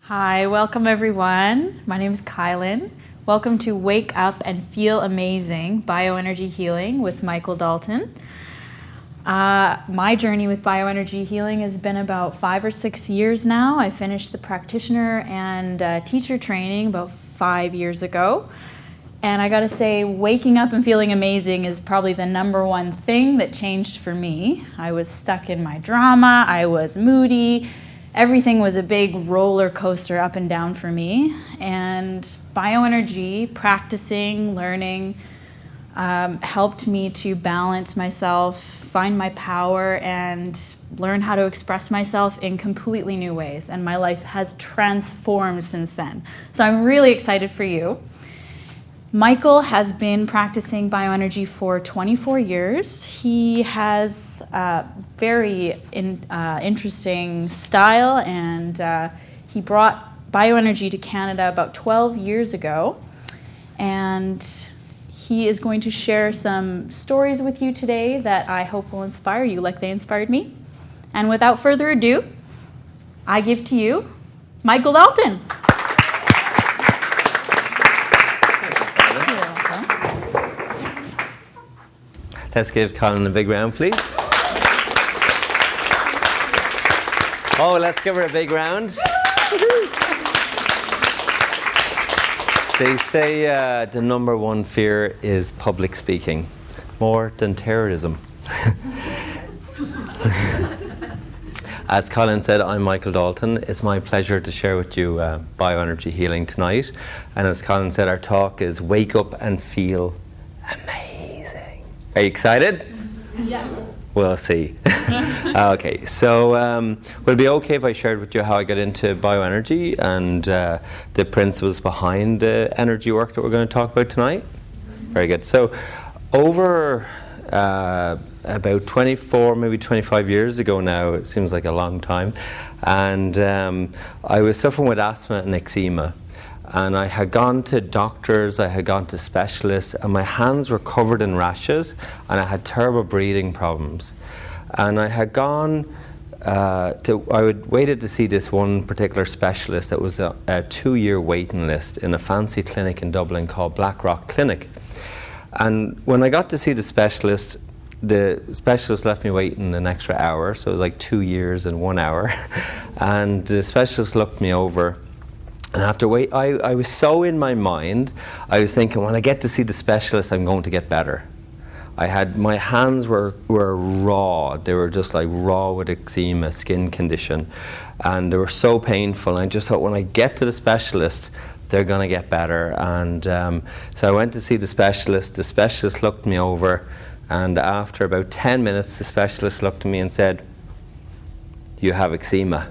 Hi, welcome everyone. My name is Kylan. Welcome to Wake Up and Feel Amazing, Bioenergy Healing with Michael Dalton. My journey with bioenergy healing has been about 5 or 6 years now. I finished the practitioner and teacher training about 5 years ago. And I gotta say, waking up and feeling amazing is probably the number one thing that changed for me. I was stuck in my drama, I was moody, everything was a big roller coaster up and down for me. And bioenergy, practicing, learning, helped me to balance myself, find my power, and learn how to express myself in completely new ways. And my life has transformed since then. So I'm really excited for you. Michael has been practicing bioenergy for 24 years. He has a very interesting style, and he brought bioenergy to Canada about 12 years ago. And he is going to share some stories with you today that I hope will inspire you like they inspired me. And without further ado, I give to you Michael Dalton. Let's give Colin a big round, please. Oh, let's give her a big round. They say the number one fear is public speaking, more than terrorism. As Colin said, I'm Michael Dalton. It's my pleasure to share with you bioenergy healing tonight. And as Colin said, our talk is Wake Up and Feel Amazing. Are you excited? Yes. We'll see. Okay, so would it be okay if I shared with you how I got into bioenergy and the principles behind the energy work that we're going to talk about tonight? Very good. So over about 24, maybe 25 years ago now, it seems like a long time, and I was suffering with asthma and eczema. And I had gone to doctors, I had gone to specialists, and my hands were covered in rashes, and I had terrible breathing problems. And I had gone I waited to see this one particular specialist that was a 2-year waiting list in a fancy clinic in Dublin called Blackrock Clinic. And when I got to see the specialist left me waiting an extra hour, so it was like 2 years and 1 hour. And the specialist looked me over. And after I was so in my mind, I was thinking, when I get to see the specialist, I'm going to get better. My hands were raw. They were just like raw with eczema, skin condition. And they were so painful. And I just thought, when I get to the specialist, they're going to get better. And so I went to see the specialist. The specialist looked me over. And after about 10 minutes, the specialist looked at me and said, "You have eczema."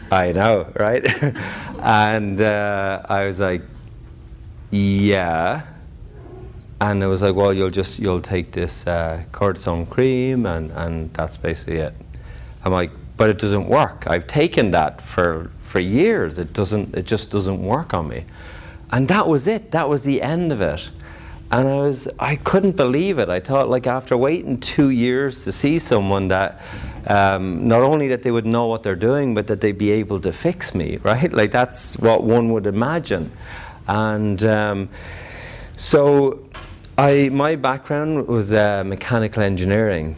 I know, right? And I was like, yeah. And it was like, well, you'll take this cortisone cream, and that's basically it. I'm like, but it doesn't work. I've taken that for years. It just doesn't work on me. And that was it. That was the end of it. And I couldn't believe it. I thought, like, after waiting 2 years to see someone that not only that they would know what they're doing, but that they'd be able to fix me, right? Like, that's what one would imagine. And so my background was mechanical engineering.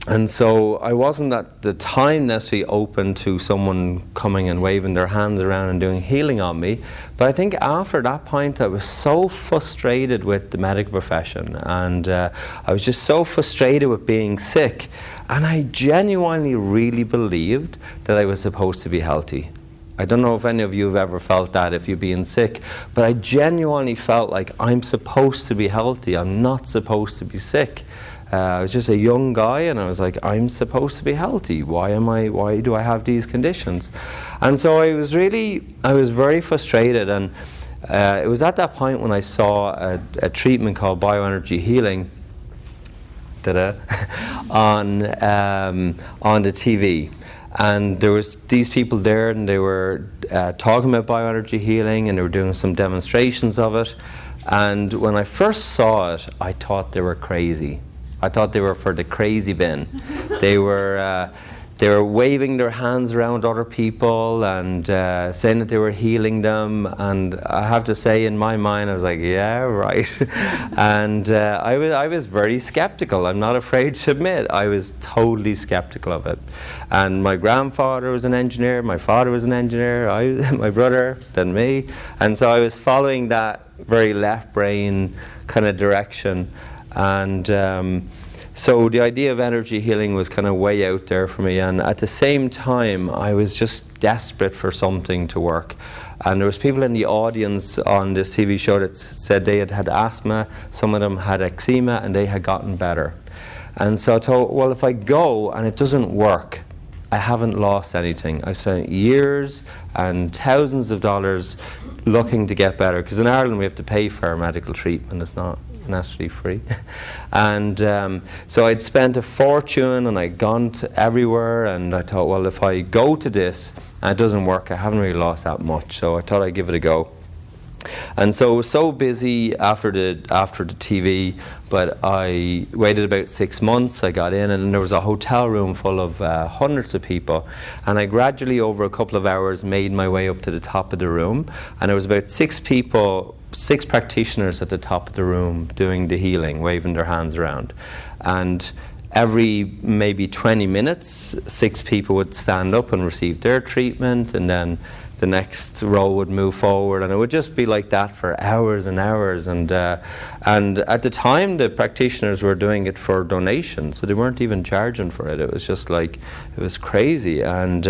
And so I wasn't at the time necessarily open to someone coming and waving their hands around and doing healing on me. But I think after that point, I was so frustrated with the medical profession. And I was just so frustrated with being sick. And I genuinely really believed that I was supposed to be healthy. I don't know if any of you have ever felt that, if you're being sick, but I genuinely felt like I'm supposed to be healthy. I'm not supposed to be sick. I was just a young guy, and I was like, I'm supposed to be healthy. Why do I have these conditions? And so I was very frustrated, and it was at that point when I saw a treatment called bioenergy healing on the TV. And there was these people there, and they were talking about bioenergy healing, and they were doing some demonstrations of it. And when I first saw it, I thought they were crazy. I thought they were for the crazy bin. They were they were waving their hands around other people and saying that they were healing them. And I have to say, in my mind, I was like, yeah, right. And I was very skeptical. I'm not afraid to admit I was totally skeptical of it. And my grandfather was an engineer, my father was an engineer, my brother, then me. And so I was following that very left brain kind of direction. And so the idea of energy healing was kind of way out there for me, and at the same time I was just desperate for something to work. And there was people in the audience on this TV show that said they had asthma, some of them had eczema, and they had gotten better. And so I thought, well, if I go and it doesn't work, I haven't lost anything. I spent years and thousands of dollars looking to get better, because in Ireland we have to pay for our medical treatment. It's not naturally free. And so I'd spent a fortune and I'd gone to everywhere, and I thought, well, if I go to this and it doesn't work, I haven't really lost that much, so I thought I'd give it a go. And so I was so busy after the TV, but I waited about 6 months. I got in, and there was a hotel room full of hundreds of people, and I gradually, over a couple of hours, made my way up to the top of the room, and there was about 6 people, 6 practitioners at the top of the room doing the healing, waving their hands around. And every maybe 20 minutes, 6 people would stand up and receive their treatment, and then the next row would move forward, and it would just be like that for hours and hours. And at the time, the practitioners were doing it for donation, so they weren't even charging for it. It was just like, it was crazy. And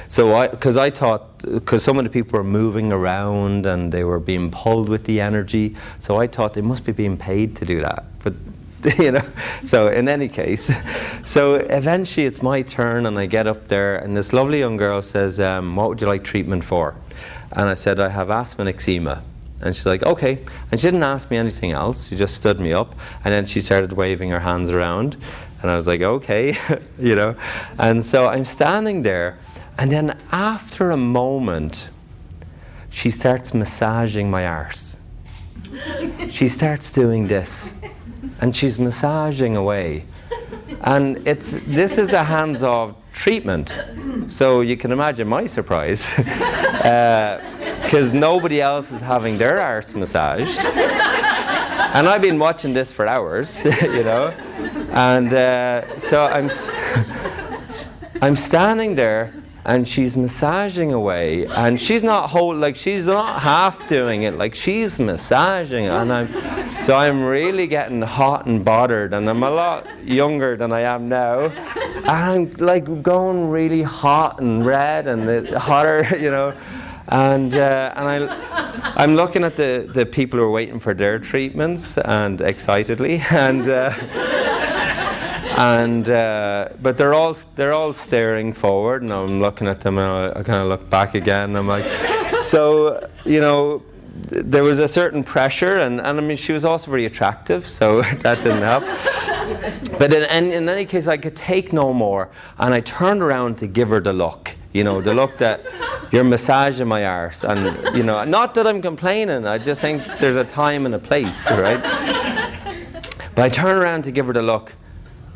so because some of the people were moving around and they were being pulled with the energy, so I thought they must be being paid to do that. But you know, so in any case, so eventually it's my turn, and I get up there, and this lovely young girl says, what would you like treatment for? And I said, I have asthma and eczema. And she's like, okay. And she didn't ask me anything else. She just stood me up, and then she started waving her hands around, and I was like, okay, you know. And so I'm standing there, and then after a moment, she starts massaging my arse. She starts doing this, and she's massaging away. And this is a hands-off treatment. So you can imagine my surprise, because nobody else is having their arse massaged. And I've been watching this for hours, you know. And so I'm standing there, and she's massaging away, and she's not she's not half doing it, like she's massaging, and I'm really getting hot and bothered, and I'm a lot younger than I am now, and I'm like going really hot and red and hotter, you know, and I'm looking at the people who are waiting for their treatments, and excitedly, but they're all staring forward, and I'm looking at them, and I kind of look back again, and I'm like, so, you know, there was a certain pressure, and I mean, she was also very attractive, so that didn't help. But in any case, I could take no more, and I turned around to give her the look, you know, the look that you're massaging my arse, and, you know, not that I'm complaining, I just think there's a time and a place, right? But I turned around to give her the look,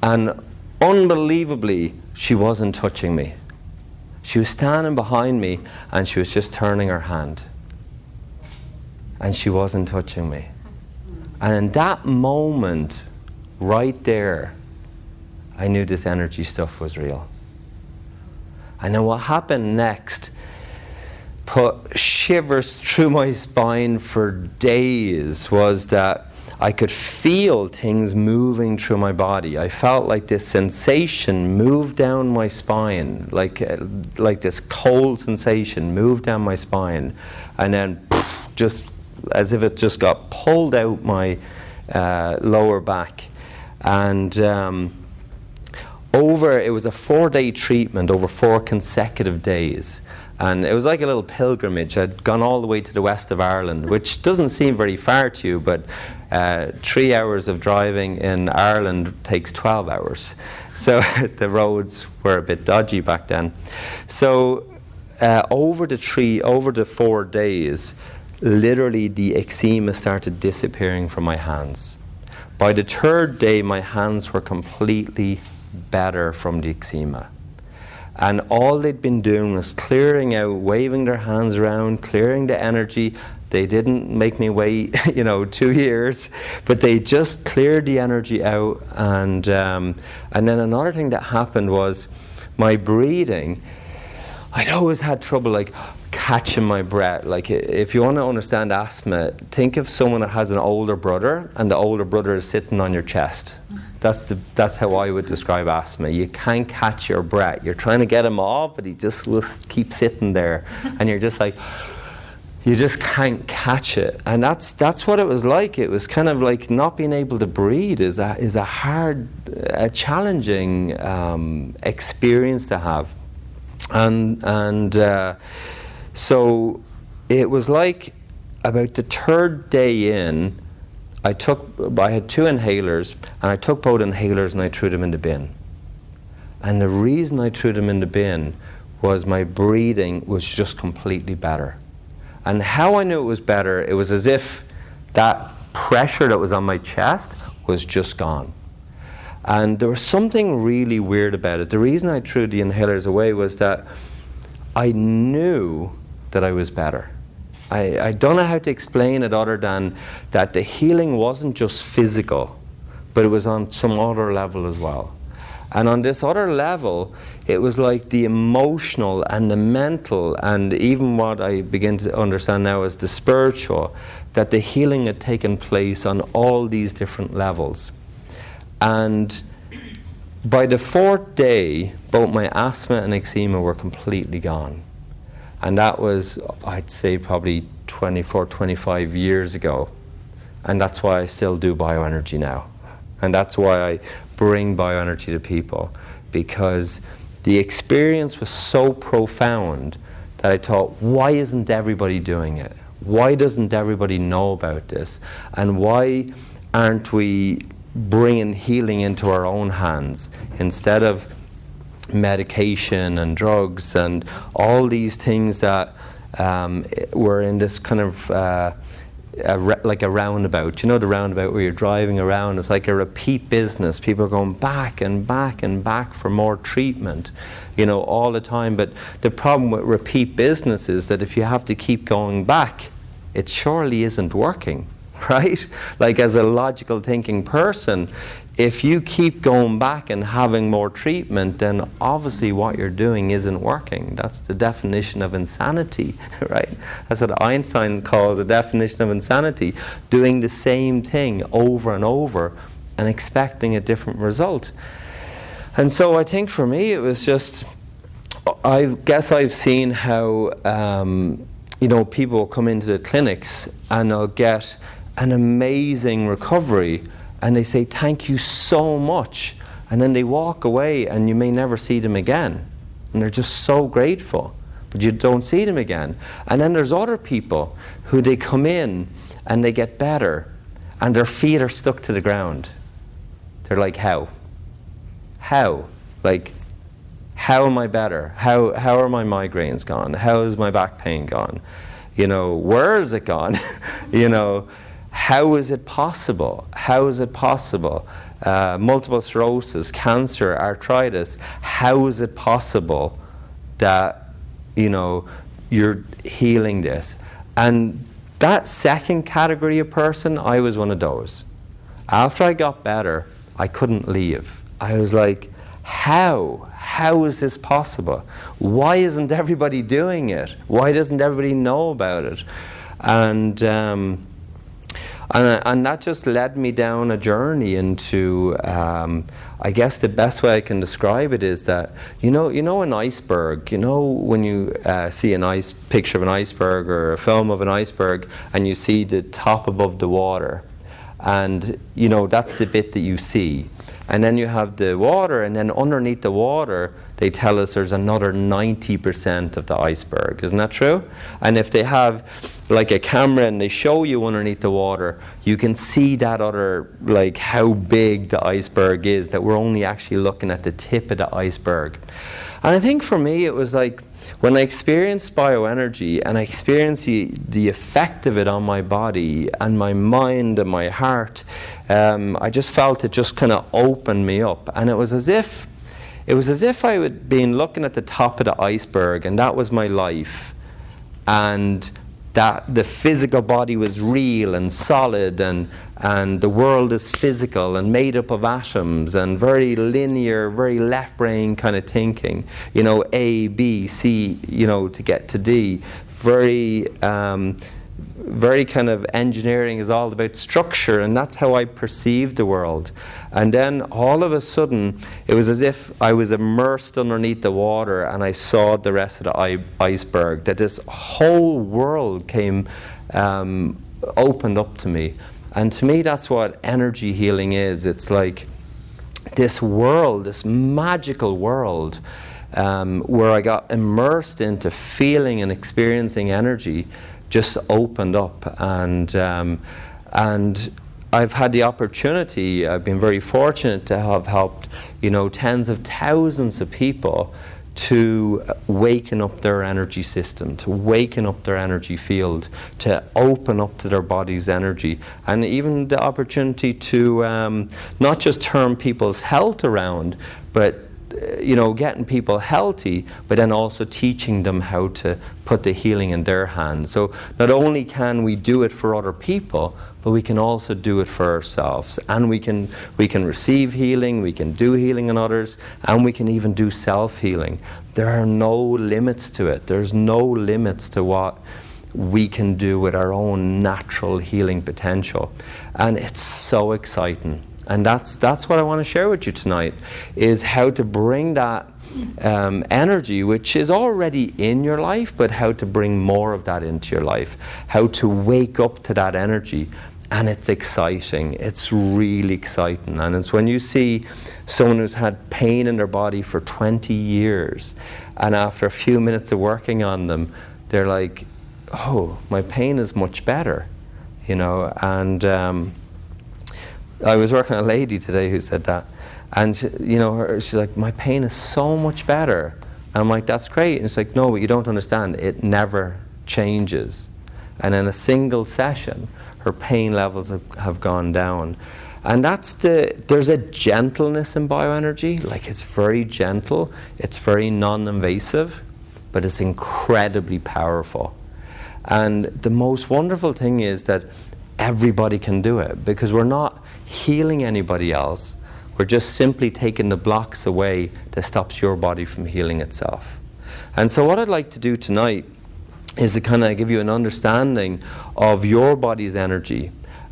and unbelievably, she wasn't touching me. She was standing behind me, and she was just turning her hand. And she wasn't touching me. And in that moment, right there, I knew this energy stuff was real. And then what happened next put shivers through my spine for days was that I could feel things moving through my body. I felt like this sensation moved down my spine, like this cold sensation moved down my spine, and then just as if it just got pulled out my lower back. And it was a 4-day treatment over 4 consecutive days. And it was like a little pilgrimage. I'd gone all the way to the west of Ireland, which doesn't seem very far to you, but 3 hours of driving in Ireland takes 12 hours. So the roads were a bit dodgy back then. So over the 4 days, literally the eczema started disappearing from my hands. By the 3rd day, my hands were completely better from the eczema. And all they'd been doing was clearing out, waving their hands around, clearing the energy. They didn't make me wait, 2 years, but they just cleared the energy out. And then another thing that happened was my breathing. I'd always had trouble like catching my breath. Like, if you want to understand asthma, think of someone that has an older brother, and the older brother is sitting on your chest. That's how I would describe asthma. You can't catch your breath. You're trying to get him off, but he just will keep sitting there, and you're just like, you just can't catch it. And that's what it was like. It was kind of like not being able to breathe is a hard, challenging experience to have. And so it was like about the third day in, I had 2 inhalers, and I took both inhalers and I threw them in the bin. And the reason I threw them in the bin was my breathing was just completely better. And how I knew it was better, it was as if that pressure that was on my chest was just gone. And there was something really weird about it. The reason I threw the inhalers away was that I knew that I was better. I don't know how to explain it other than that the healing wasn't just physical, but it was on some other level as well. And on this other level, it was like the emotional and the mental, and even what I begin to understand now as the spiritual, that the healing had taken place on all these different levels. And by the 4th day, both my asthma and eczema were completely gone. And that was, I'd say, probably 24, 25 years ago. And that's why I still do bioenergy now. And that's why I bring bioenergy to people, because the experience was so profound that I thought, why isn't everybody doing it? Why doesn't everybody know about this? And why aren't we bringing healing into our own hands instead of medication and drugs and all these things that were in this kind of like a roundabout. The roundabout where you're driving around, it's like a repeat business. People are going back and back and back for more treatment, all the time. But the problem with repeat business is that if you have to keep going back, it surely isn't working, right? Like, as a logical thinking person, if you keep going back and having more treatment, then obviously what you're doing isn't working. That's the definition of insanity, right? That's what Einstein calls the definition of insanity. Doing the same thing over and over and expecting a different result. And so I think for me it was just, I guess I've seen how, people come into the clinics and they'll get an amazing recovery, and they say, thank you so much. And then they walk away and you may never see them again. And they're just so grateful, but you don't see them again. And then there's other people who they come in and they get better and their feet are stuck to the ground. They're like, how? How? Like, how am I better? How are my migraines gone? How is my back pain gone? Where is it gone? How is it possible? How is it possible? Multiple sclerosis, cancer, arthritis. How is it possible that, you're healing this? And that second category of person, I was one of those. After I got better, I couldn't leave. I was like, how? How is this possible? Why isn't everybody doing it? Why doesn't everybody know about it? And that just led me down a journey into, I guess the best way I can describe it is that, an iceberg, when you see a picture of an iceberg or a film of an iceberg and you see the top above the water, and, that's the bit that you see. And then you have the water, and then underneath the water, they tell us there's another 90% of the iceberg. Isn't that true? And if they have like a camera and they show you underneath the water, you can see that other, like how big the iceberg is, that we're only actually looking at the tip of the iceberg. And I think for me, it was like, when I experienced bioenergy and I experienced the effect of it on my body and my mind and my heart, I just felt it just kind of opened me up. And it was as if I had been looking at the top of the iceberg, and that was my life. And that the physical body was real and solid, and the world is physical and made up of atoms and very linear, very left brain kind of thinking. You know, A, B, C, you know, to get to D. Very kind of engineering is all about structure, and that's how I perceived the world. And then all of a sudden, it was as if I was immersed underneath the water and I saw the rest of the iceberg, that this whole world came, opened up to me. And to me, that's what energy healing is. It's like this world, this magical world, where I got immersed into feeling and experiencing energy, just opened up. And I've had the opportunity, I've been very fortunate to have helped, you know, tens of thousands of people to waken up their energy system, to waken up their energy field, to open up to their body's energy, and even the opportunity to not just turn people's health around, but you know, getting people healthy, but then also teaching them how to put the healing in their hands. So not only can we do it for other people, but we can also do it for ourselves. And we can receive healing, we can do healing in others, and we can even do self-healing. There are no limits to it. There's no limits to what we can do with our own natural healing potential. And it's so exciting. And that's what I want to share with you tonight, is how to bring that energy, which is already in your life, but how to bring more of that into your life, how to wake up to that energy. And it's exciting. It's really exciting. And it's when you see someone who's had pain in their body for 20 years, and after a few minutes of working on them, they're like, oh, my pain is much better, you know. And I was working on a lady today who said that, and she, you know, she's like, my pain is so much better. And I'm like, that's great. And it's like, no, but you don't understand. It never changes. And in a single session, her pain levels have gone down. And there's a gentleness in bioenergy. Like, it's very gentle, it's very non-invasive, but it's incredibly powerful. And the most wonderful thing is that everybody can do it, because we're not healing anybody else. We're just simply taking the blocks away that stops your body from healing itself. And so what I'd like to do tonight is to kind of give you an understanding of your body's energy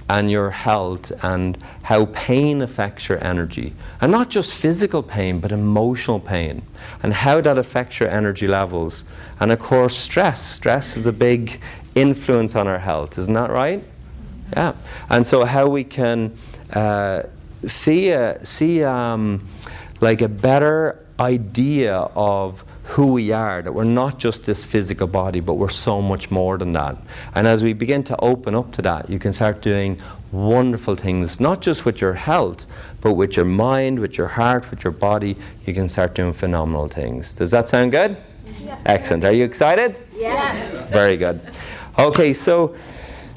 and your health, and how pain affects your energy. And not just physical pain, but emotional pain, and how that affects your energy levels. And of course, stress. Stress is a big influence on our health, isn't that right? Yeah. And so how we can see like a better idea of who we are, that we're not just this physical body, but we're so much more than that. And as we begin to open up to that, you can start doing wonderful things, not just with your health, but with your mind, with your heart, with your body. You can start doing phenomenal things. Does that sound good? Yeah. Excellent. Are you excited? Yes. Very good. Okay, so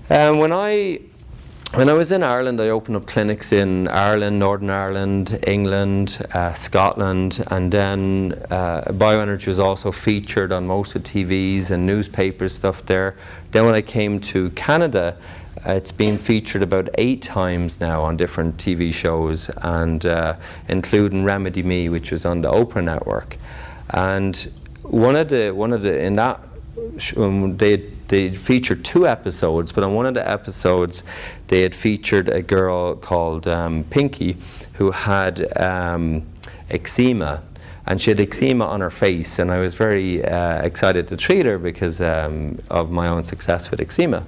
when I was in Ireland, I opened up clinics in Ireland, Northern Ireland, England, Scotland, and then bioenergy was also featured on most of TVs and newspapers, stuff there. Then when I came to Canada, it's been featured about 8 times now on different TV shows, and including Remedy Me, which was on the Oprah Network. And one of the in that they featured 2 episodes, but on one of the episodes they had featured a girl called Pinky, who had eczema, and she had eczema on her face, and I was very excited to treat her because of my own success with eczema.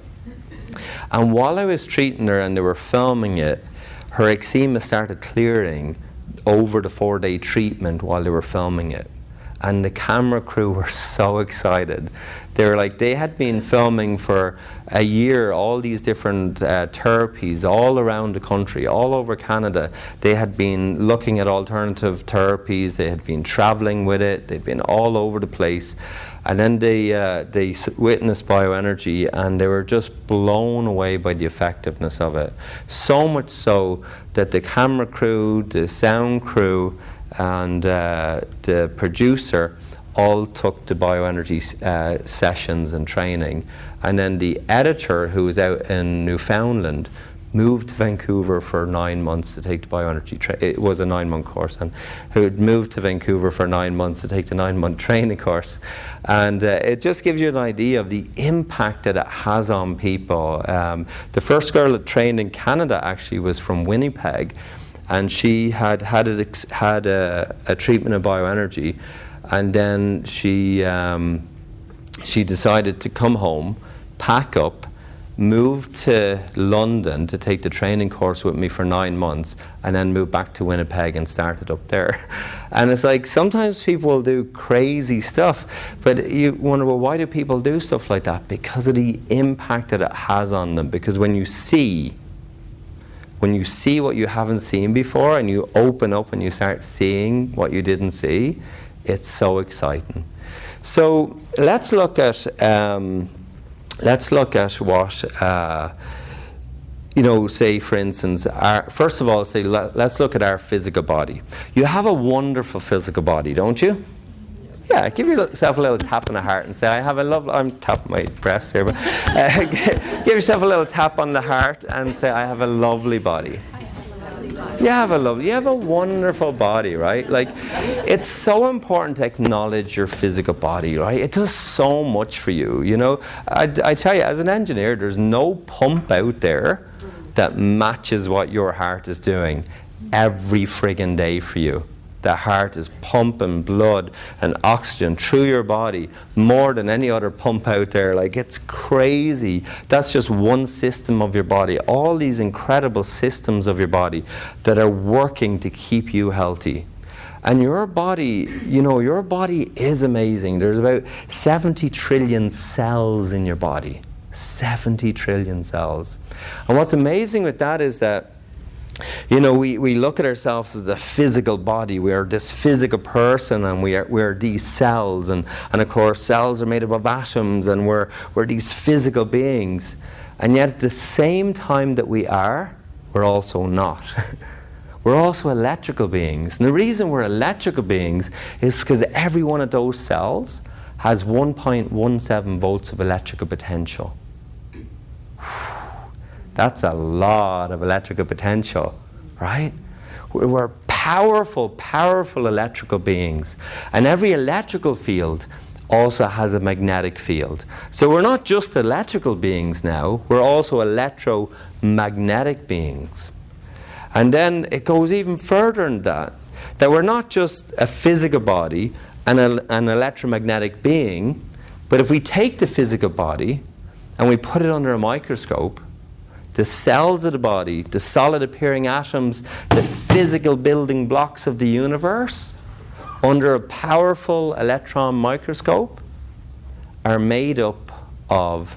And while I was treating her and they were filming it, her eczema started clearing over the 4-day treatment while they were filming it. and the camera crew were so excited. They were like, they had been filming for a year all these different therapies all around the country, all over Canada. They had been looking at alternative therapies, they had been traveling with it, they'd been all over the place. And then they witnessed bioenergy, and they were just blown away by the effectiveness of it. So much so that the camera crew, the sound crew, and the producer all took the bioenergy sessions and training. And then the editor, who was out in Newfoundland, moved to Vancouver for 9 months to take the bioenergy it was a 9-month course, and who had moved to Vancouver for 9 months to take the 9-month training course. And it just gives you an idea of the impact that it has on people. The first girl that trained in Canada actually was from Winnipeg, and she had a treatment of bioenergy, and then she decided to come home, pack up, moved to London to take the training course with me for 9 months, and then moved back to Winnipeg and started up there. And it's like, sometimes people will do crazy stuff, but you wonder, well, why do people do stuff like that? Because of the impact that it has on them. Because when you see what you haven't seen before, and you open up and you start seeing what you didn't see, it's so exciting. So let's look at what, say, for instance, first of all, let's look at our physical body. You have a wonderful physical body, don't you? Yeah, give yourself a little tap on the heart and say, I'm tapping my breast here, but give yourself a little tap on the heart and say, I have a lovely body. You have a wonderful body, right? Like, it's so important to acknowledge your physical body, right? It does so much for you, I tell you, as an engineer, there's no pump out there that matches what your heart is doing every friggin' day for you. The heart is pumping blood and oxygen through your body more than any other pump out there. Like, it's crazy. That's just one system of your body. All these incredible systems of your body that are working to keep you healthy. And your body, your body is amazing. There's about 70 trillion cells in your body. 70 trillion cells. And what's amazing with that is that we look at ourselves as a physical body. We are this physical person, and we are these cells, and of course cells are made up of atoms, and we're these physical beings. And yet at the same time that we're also not. We're also electrical beings. And the reason we're electrical beings is because every one of those cells has 1.17 volts of electrical potential. That's a lot of electrical potential, right? We're powerful, powerful electrical beings. And every electrical field also has a magnetic field. So we're not just electrical beings now, we're also electromagnetic beings. And then it goes even further than that we're not just a physical body and an electromagnetic being, but if we take the physical body and we put it under a microscope, the cells of the body, the solid appearing atoms, the physical building blocks of the universe, under a powerful electron microscope, are made up of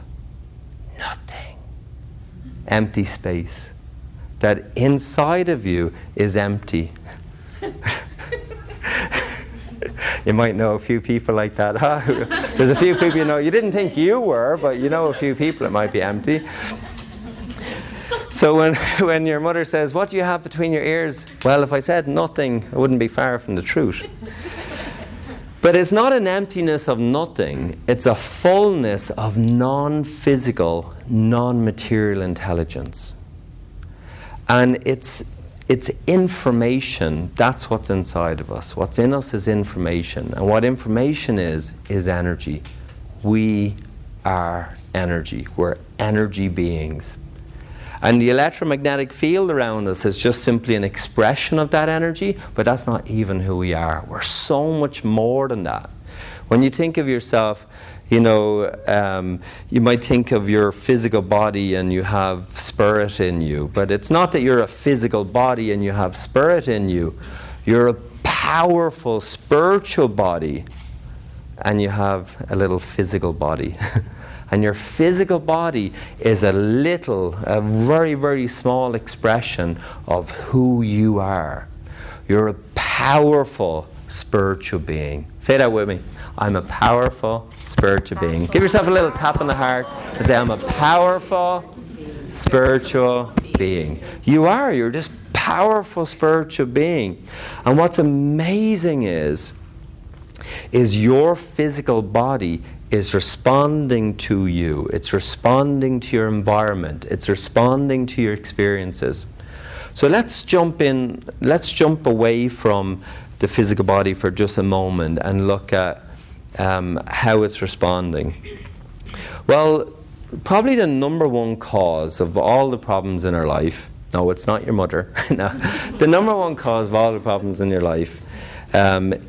nothing. Empty space. That inside of you is empty. You might know a few people like that, huh? There's a few people you didn't think you were, but you know a few people that might be empty. So when your mother says, what do you have between your ears? Well, if I said nothing, I wouldn't be far from the truth. But it's not an emptiness of nothing. It's a fullness of non-physical, non-material intelligence. And it's information. That's what's inside of us. What's in us is information. And what information is energy. We are energy. We're energy beings. And the electromagnetic field around us is just simply an expression of that energy, but that's not even who we are. We're so much more than that. When you think of yourself, you might think of your physical body and you have spirit in you, but it's not that you're a physical body and you have spirit in you. You're a powerful spiritual body, and you have a little physical body. And your physical body is a very, very small expression of who you are. You're a powerful spiritual being. Say that with me. I'm a powerful spiritual being. Give yourself a little tap on the heart and say, I'm a powerful spiritual being. You are. You're this powerful spiritual being. And what's amazing is your physical body is responding to you. It's responding to your environment. It's responding to your experiences. So let's jump away from the physical body for just a moment and look at how it's responding. Well, probably the number one cause of all the problems in our life, no, it's not your mother, no, the number one cause of all the problems in your life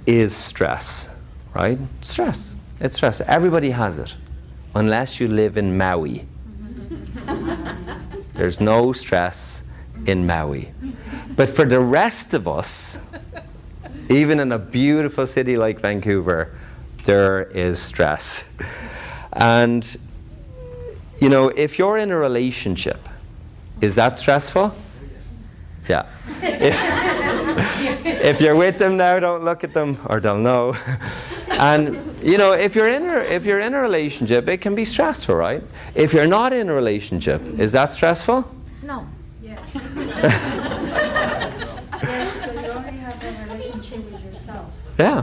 is stress, right? Stress. It's stress. Everybody has it, unless you live in Maui. There's no stress in Maui. But for the rest of us, even in a beautiful city like Vancouver, there is stress. And, you know, if you're in a relationship, is that stressful? Yeah. If you're with them now, don't look at them, or they'll know. And, you know, if you're in a relationship, it can be stressful, right? If you're not in a relationship, is that stressful? No. Yeah. So you only have a relationship with yourself. Yeah.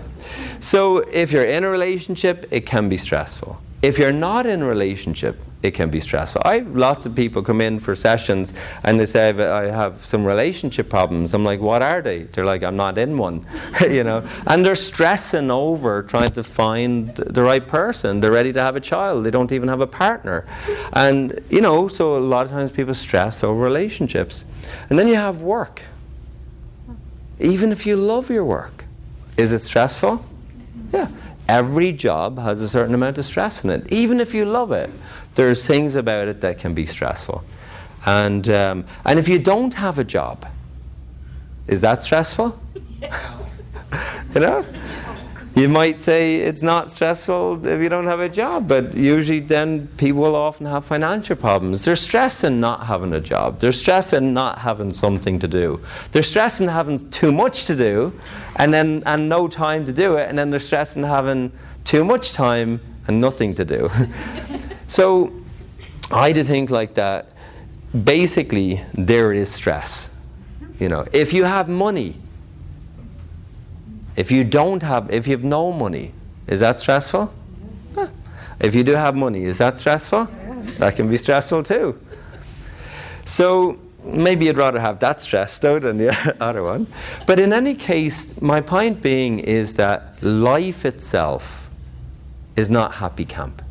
So if you're in a relationship, it can be stressful. If you're not in a relationship, it can be stressful. I have lots of people come in for sessions and they say, I have some relationship problems. I'm like, what are they? They're like, I'm not in one. You know? And they're stressing over trying to find the right person. They're ready to have a child. They don't even have a partner. And, you know, so a lot of times people stress over relationships. And then you have work. Even if you love your work, is it stressful? Yeah. Every job has a certain amount of stress in it. Even if you love it, there's things about it that can be stressful. And if you don't have a job, is that stressful? You know? You might say it's not stressful if you don't have a job, but usually then people will often have financial problems. There's stress in not having a job. There's stress in not having something to do. There's stress in having too much to do and no time to do it, and then there's stress in having too much time and nothing to do. So I do think like that. Basically, there is stress. You know, if you have money, if you have no money, is that stressful? Huh. If you do have money, is that stressful? That can be stressful too. So maybe you'd rather have that stress though than the other one. But in any case, my point being is that life itself is not happy camp.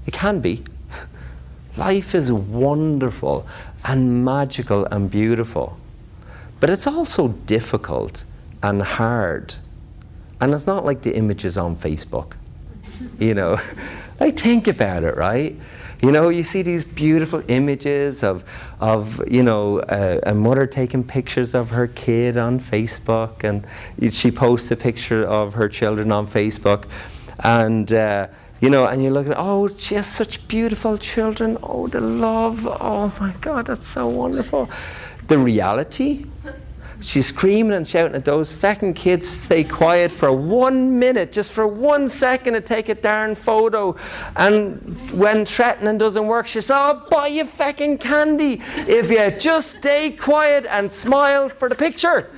It can be. Life is wonderful and magical and beautiful. But it's also difficult and hard. And it's not like the images on Facebook. You know, like think about it, right? You know, you see these beautiful images of you know, a mother taking pictures of her kid on Facebook, and she posts a picture of her children on Facebook, and you know, and you look at, oh, she has such beautiful children, oh, the love, oh my God, that's so wonderful. The reality, she's screaming and shouting at those feckin' kids to stay quiet for 1 minute, just for 1 second to take a darn photo. And when threatening doesn't work, she says, I'll buy you feckin' candy if you just stay quiet and smile for the picture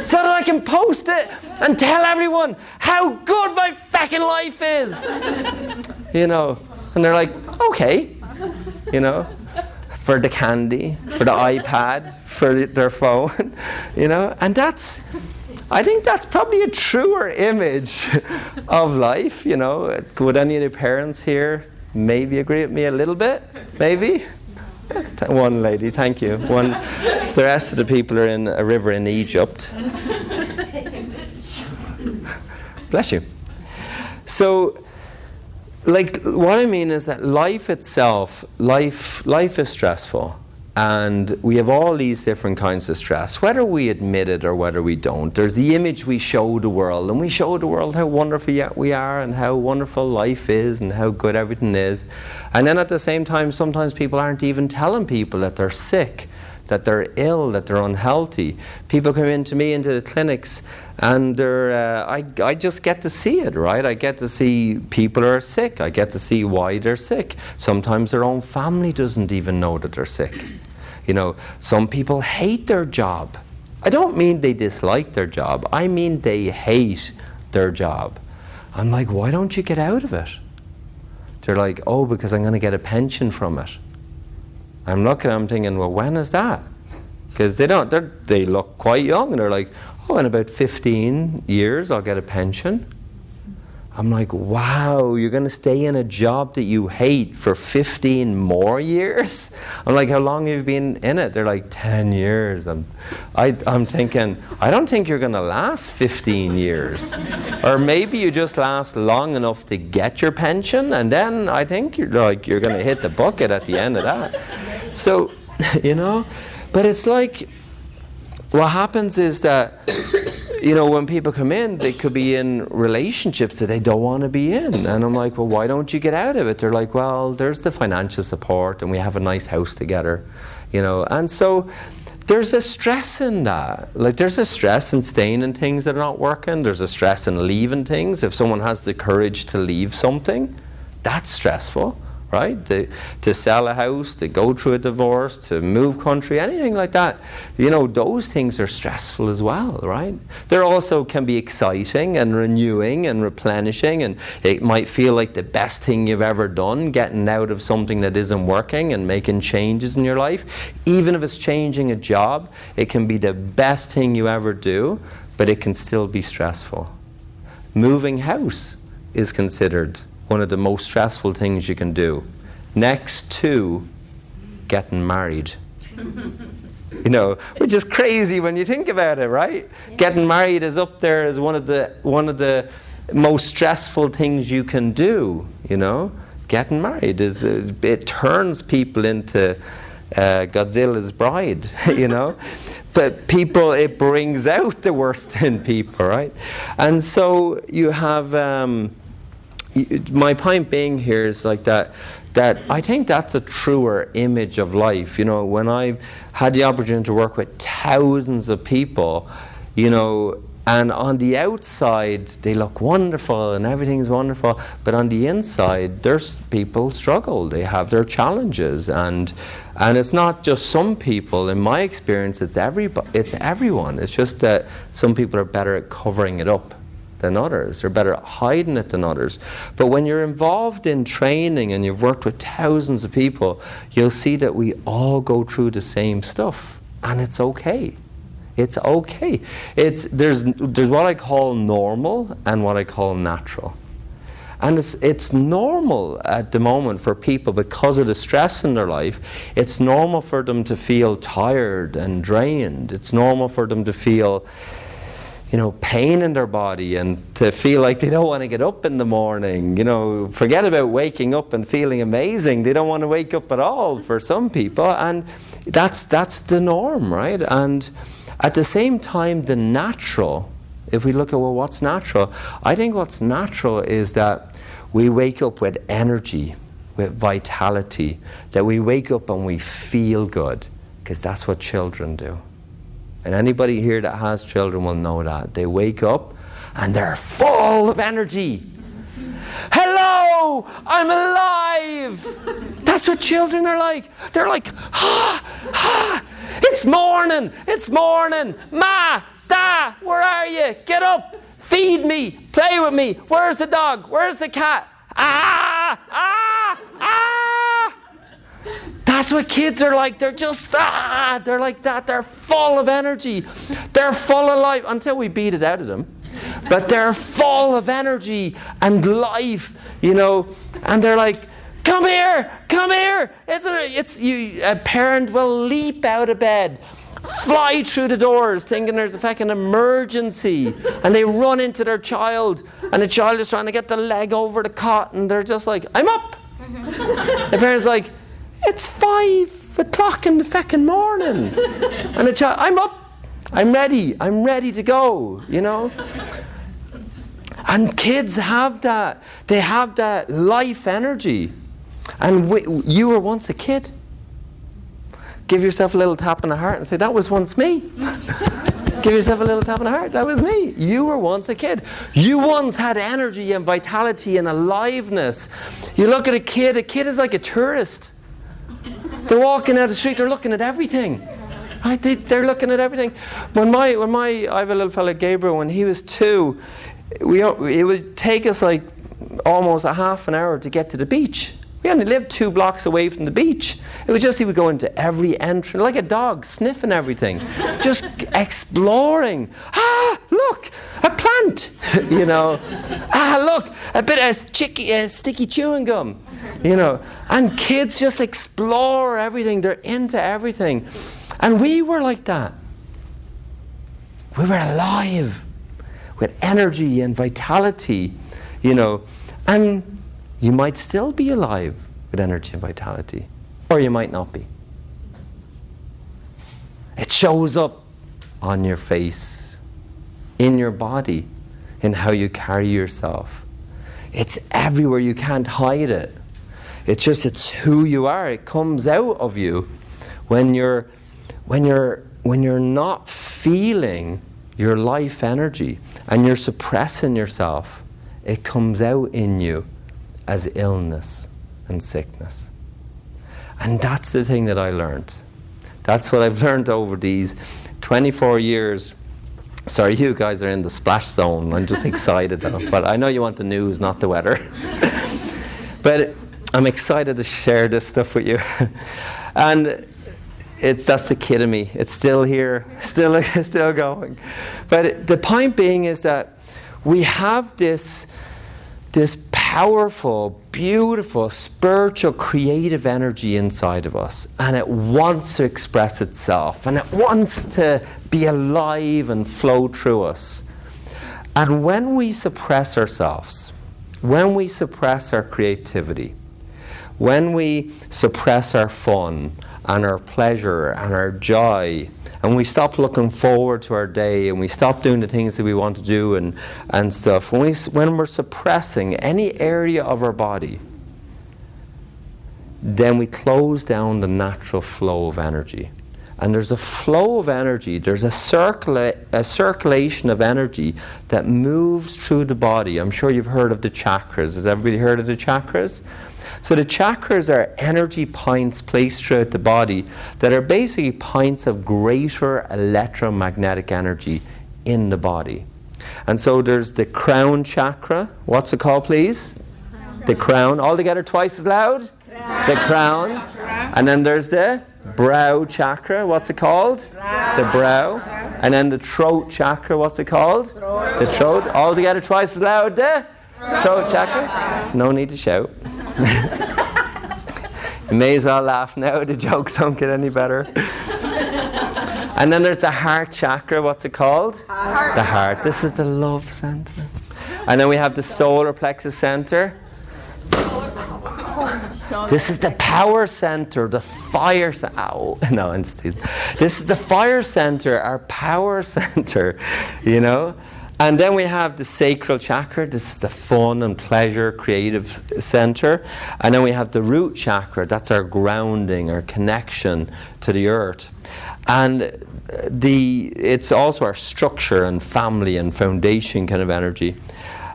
so that I can post it and tell everyone how good my feckin' life is. You know, and they're like, okay, you know, for the candy, for the iPad, for their phone, you know, and I think that's probably a truer image of life, you know. Would any of the parents here maybe agree with me a little bit? Maybe? One lady, thank you. The rest of the people are in a river in Egypt. Bless you. So, like, what I mean is that life itself, life is stressful. And we have all these different kinds of stress, whether we admit it or whether we don't. There's the image we show the world, and we show the world how wonderful we are and how wonderful life is and how good everything is. And then at the same time, sometimes people aren't even telling people that they're sick, that they're ill, that they're unhealthy. People come into me into the clinics, and I just get to see it, right? I get to see people are sick. I get to see why they're sick. Sometimes their own family doesn't even know that they're sick. You know, some people hate their job. I don't mean they dislike their job. I mean they hate their job. I'm like, why don't you get out of it? They're like, oh, because I'm going to get a pension from it. I'm looking at them thinking, well, when is that? Because they look quite young, and they're like, oh, in about 15 years I'll get a pension. I'm like, wow, you're going to stay in a job that you hate for 15 more years? I'm like, how long have you been in it? They're like, 10 years. I'm thinking, I don't think you're going to last 15 years. Or maybe you just last long enough to get your pension, and then I think you're going to hit the bucket at the end of that. So, you know, but it's like, what happens is that, you know, when people come in, they could be in relationships that they don't want to be in. And I'm like, well, why don't you get out of it? They're like, well, there's the financial support, and we have a nice house together, you know. And so there's a stress in that. Like, there's a stress in staying in things that are not working. There's a stress in leaving things. If someone has the courage to leave something, that's stressful. Right? To sell a house, to go through a divorce, to move country, anything like that. You know, those things are stressful as well, right? They also can be exciting and renewing and replenishing, and it might feel like the best thing you've ever done, getting out of something that isn't working and making changes in your life. Even if it's changing a job, it can be the best thing you ever do, but it can still be stressful. Moving house is considered one of the most stressful things you can do, next to getting married. You know, which is crazy when you think about it, right? Yeah. Getting married is up there as one of the most stressful things you can do. You know, getting married is it turns people into Godzilla's bride. You know, but people, it brings out the worst in people, right? And so you have. My point being here is like that I think that's a truer image of life. You know, when I've had the opportunity to work with thousands of people, you know, and on the outside they look wonderful and everything's wonderful, but on the inside there's people struggle. They have their challenges, and it's not just some people. In my experience, it's everyone. It's just that some people are better at covering it up than others. They're better at hiding it than others. But when you're involved in training and you've worked with thousands of people, you'll see that we all go through the same stuff, and it's okay. It's okay. There's what I call normal and what I call natural. And it's normal at the moment for people, because of the stress in their life. It's normal for them to feel tired and drained. It's normal for them to feel, you know, pain in their body, and to feel like they don't want to get up in the morning. You know, forget about waking up and feeling amazing. They don't want to wake up at all for some people, and that's the norm, right? And at the same time, the natural, if we look at, well, what's natural? I think what's natural is that we wake up with energy, with vitality, that we wake up and we feel good, because that's what children do. And anybody here that has children will know that. They wake up and they're full of energy. Hello, I'm alive. That's what children are like. They're like, it's morning, ma, da, where are you? Get up, feed me, play with me. Where's the dog? Where's the cat? That's what kids are like. They're just, they're like that. They're full of energy. They're full of life, until we beat it out of them. But they're full of energy and life, you know. And they're like, come here. A parent will leap out of bed, fly through the doors thinking there's a fucking emergency, and they run into their child, and the child is trying to get the leg over the cot, and they're just like, I'm up. The parent's like, it's 5 o'clock in the feckin' morning. And the child, I'm up, I'm ready to go, you know. And kids have that. They have that life energy. And you were once a kid. Give yourself a little tap on the heart and say, that was once me. Give yourself a little tap on the heart. That was me. You were once a kid. You once had energy and vitality and aliveness. You look at a kid is like a tourist. They're walking down the street, they're looking at everything. Right? They're looking at everything. I have a little fella, Gabriel, when he was 2, it would take us like almost a half an hour to get to the beach. We only lived 2 blocks away from the beach. It was just he would go into every entrance, like a dog, sniffing everything, just exploring. Ah, look, a plant, you know. Ah, look, a bit of sticky chewing gum, you know. And kids just explore everything. They're into everything. And we were like that. We were alive with energy and vitality, you know. And you might still be alive with energy and vitality, or you might not be. It shows up on your face, in your body, in how you carry yourself. It's everywhere. You can't hide it. It's who you are. It comes out of you when you're not feeling your life energy and you're suppressing yourself. It comes out in you as illness and sickness. And that's the thing that I learned. That's what I've learned over these 24 years. Sorry, you guys are in the splash zone. I'm just excited. But I know you want the news, not the weather. But I'm excited to share this stuff with you. And that's the kid in me. It's still here, still going. But the point being is that we have this powerful, beautiful, spiritual, creative energy inside of us, and it wants to express itself, and it wants to be alive and flow through us. And when we suppress ourselves, when we suppress our creativity, when we suppress our fun and our pleasure and our joy, and we stop looking forward to our day, and we stop doing the things that we want to do and stuff, when we're suppressing any area of our body, then we close down the natural flow of energy. And there's a flow of energy, there's a circulation of energy that moves through the body. I'm sure you've heard of the chakras. Has everybody heard of the chakras? So the chakras are energy points placed throughout the body that are basically points of greater electromagnetic energy in the body. And so there's the crown chakra. What's it called, please? The crown. All together twice as loud. The crown. And then there's the brow chakra. What's it called? The brow. And then the throat chakra. What's it called? The throat. All together twice as loud. The throat chakra. No need to shout. You may as well laugh now. The jokes don't get any better. And then there's the heart chakra. What's it called? The heart. This is the love center. And then we have the solar plexus center. This is the power center, the fire center. Ow. No, I'm just teasing. This is the fire center, our power center, you know. And then we have the sacral chakra. This is the fun and pleasure, creative center. And then we have the root chakra. That's our grounding, our connection to the earth. And it's also our structure and family and foundation kind of energy.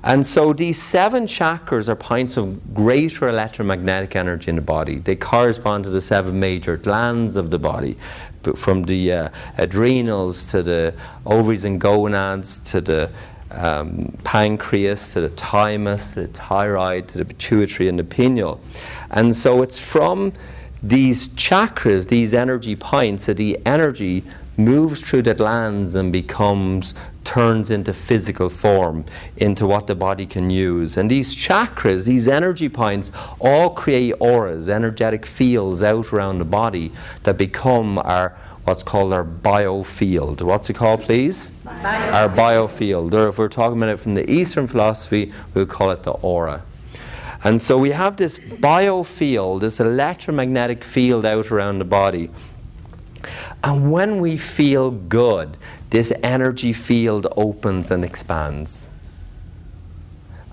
And so these 7 chakras are points of greater electromagnetic energy in the body. They correspond to the 7 major glands of the body, from the adrenals to the ovaries and gonads to the pancreas to the thymus to the thyroid to the pituitary and the pineal. And so it's from these chakras, these energy points, that the energy moves through the glands and turns into physical form, into what the body can use. And these chakras, these energy points, all create auras, energetic fields out around the body that become what's called our biofield. What's it called, please? Our biofield. Or if we're talking about it from the Eastern philosophy, we would call it the aura. And so we have this biofield, this electromagnetic field out around the body. And when we feel good, this energy field opens and expands.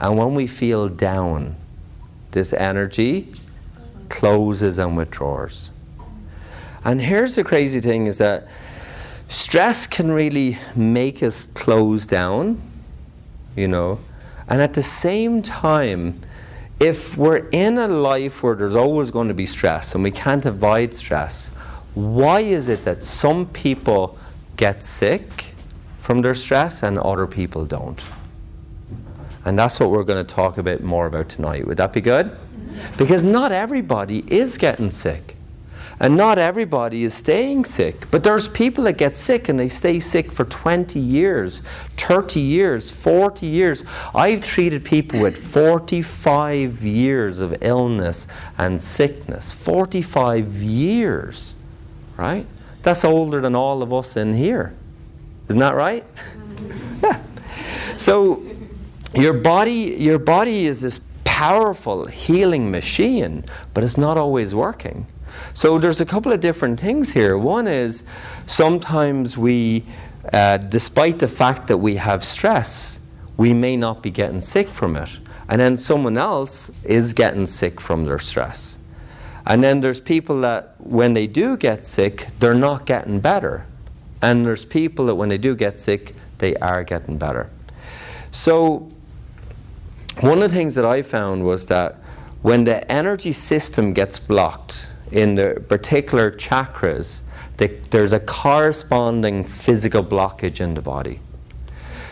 And when we feel down, this energy closes and withdraws. And here's the crazy thing is that stress can really make us close down, you know. And at the same time, if we're in a life where there's always going to be stress and we can't avoid stress, why is it that some people get sick from their stress and other people don't? And that's what we're going to talk a bit more about tonight. Would that be good? Because not everybody is getting sick. And not everybody is staying sick. But there's people that get sick and they stay sick for 20 years, 30 years, 40 years. I've treated people with 45 years of illness and sickness. 45 years, right? That's older than all of us in here. Isn't that right? Yeah. So your body is this powerful healing machine, but it's not always working. So there's a couple of different things here. One is sometimes we, despite the fact that we have stress, we may not be getting sick from it. And then someone else is getting sick from their stress. And then there's people that when they do get sick, they're not getting better. And there's people that when they do get sick, they are getting better. So one of the things that I found was that when the energy system gets blocked in the particular chakras, there's a corresponding physical blockage in the body.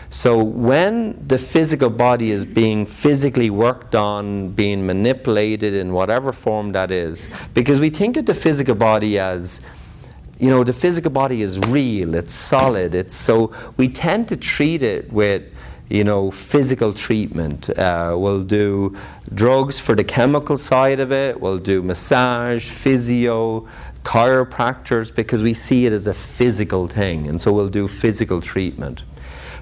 So when the physical body is being physically worked on, being manipulated in whatever form that is, because we think of the physical body as, you know, the physical body is real, it's solid, so we tend to treat it with, you know, physical treatment. We'll do drugs for the chemical side of it, we'll do massage, physio, chiropractors, because we see it as a physical thing, and so we'll do physical treatment.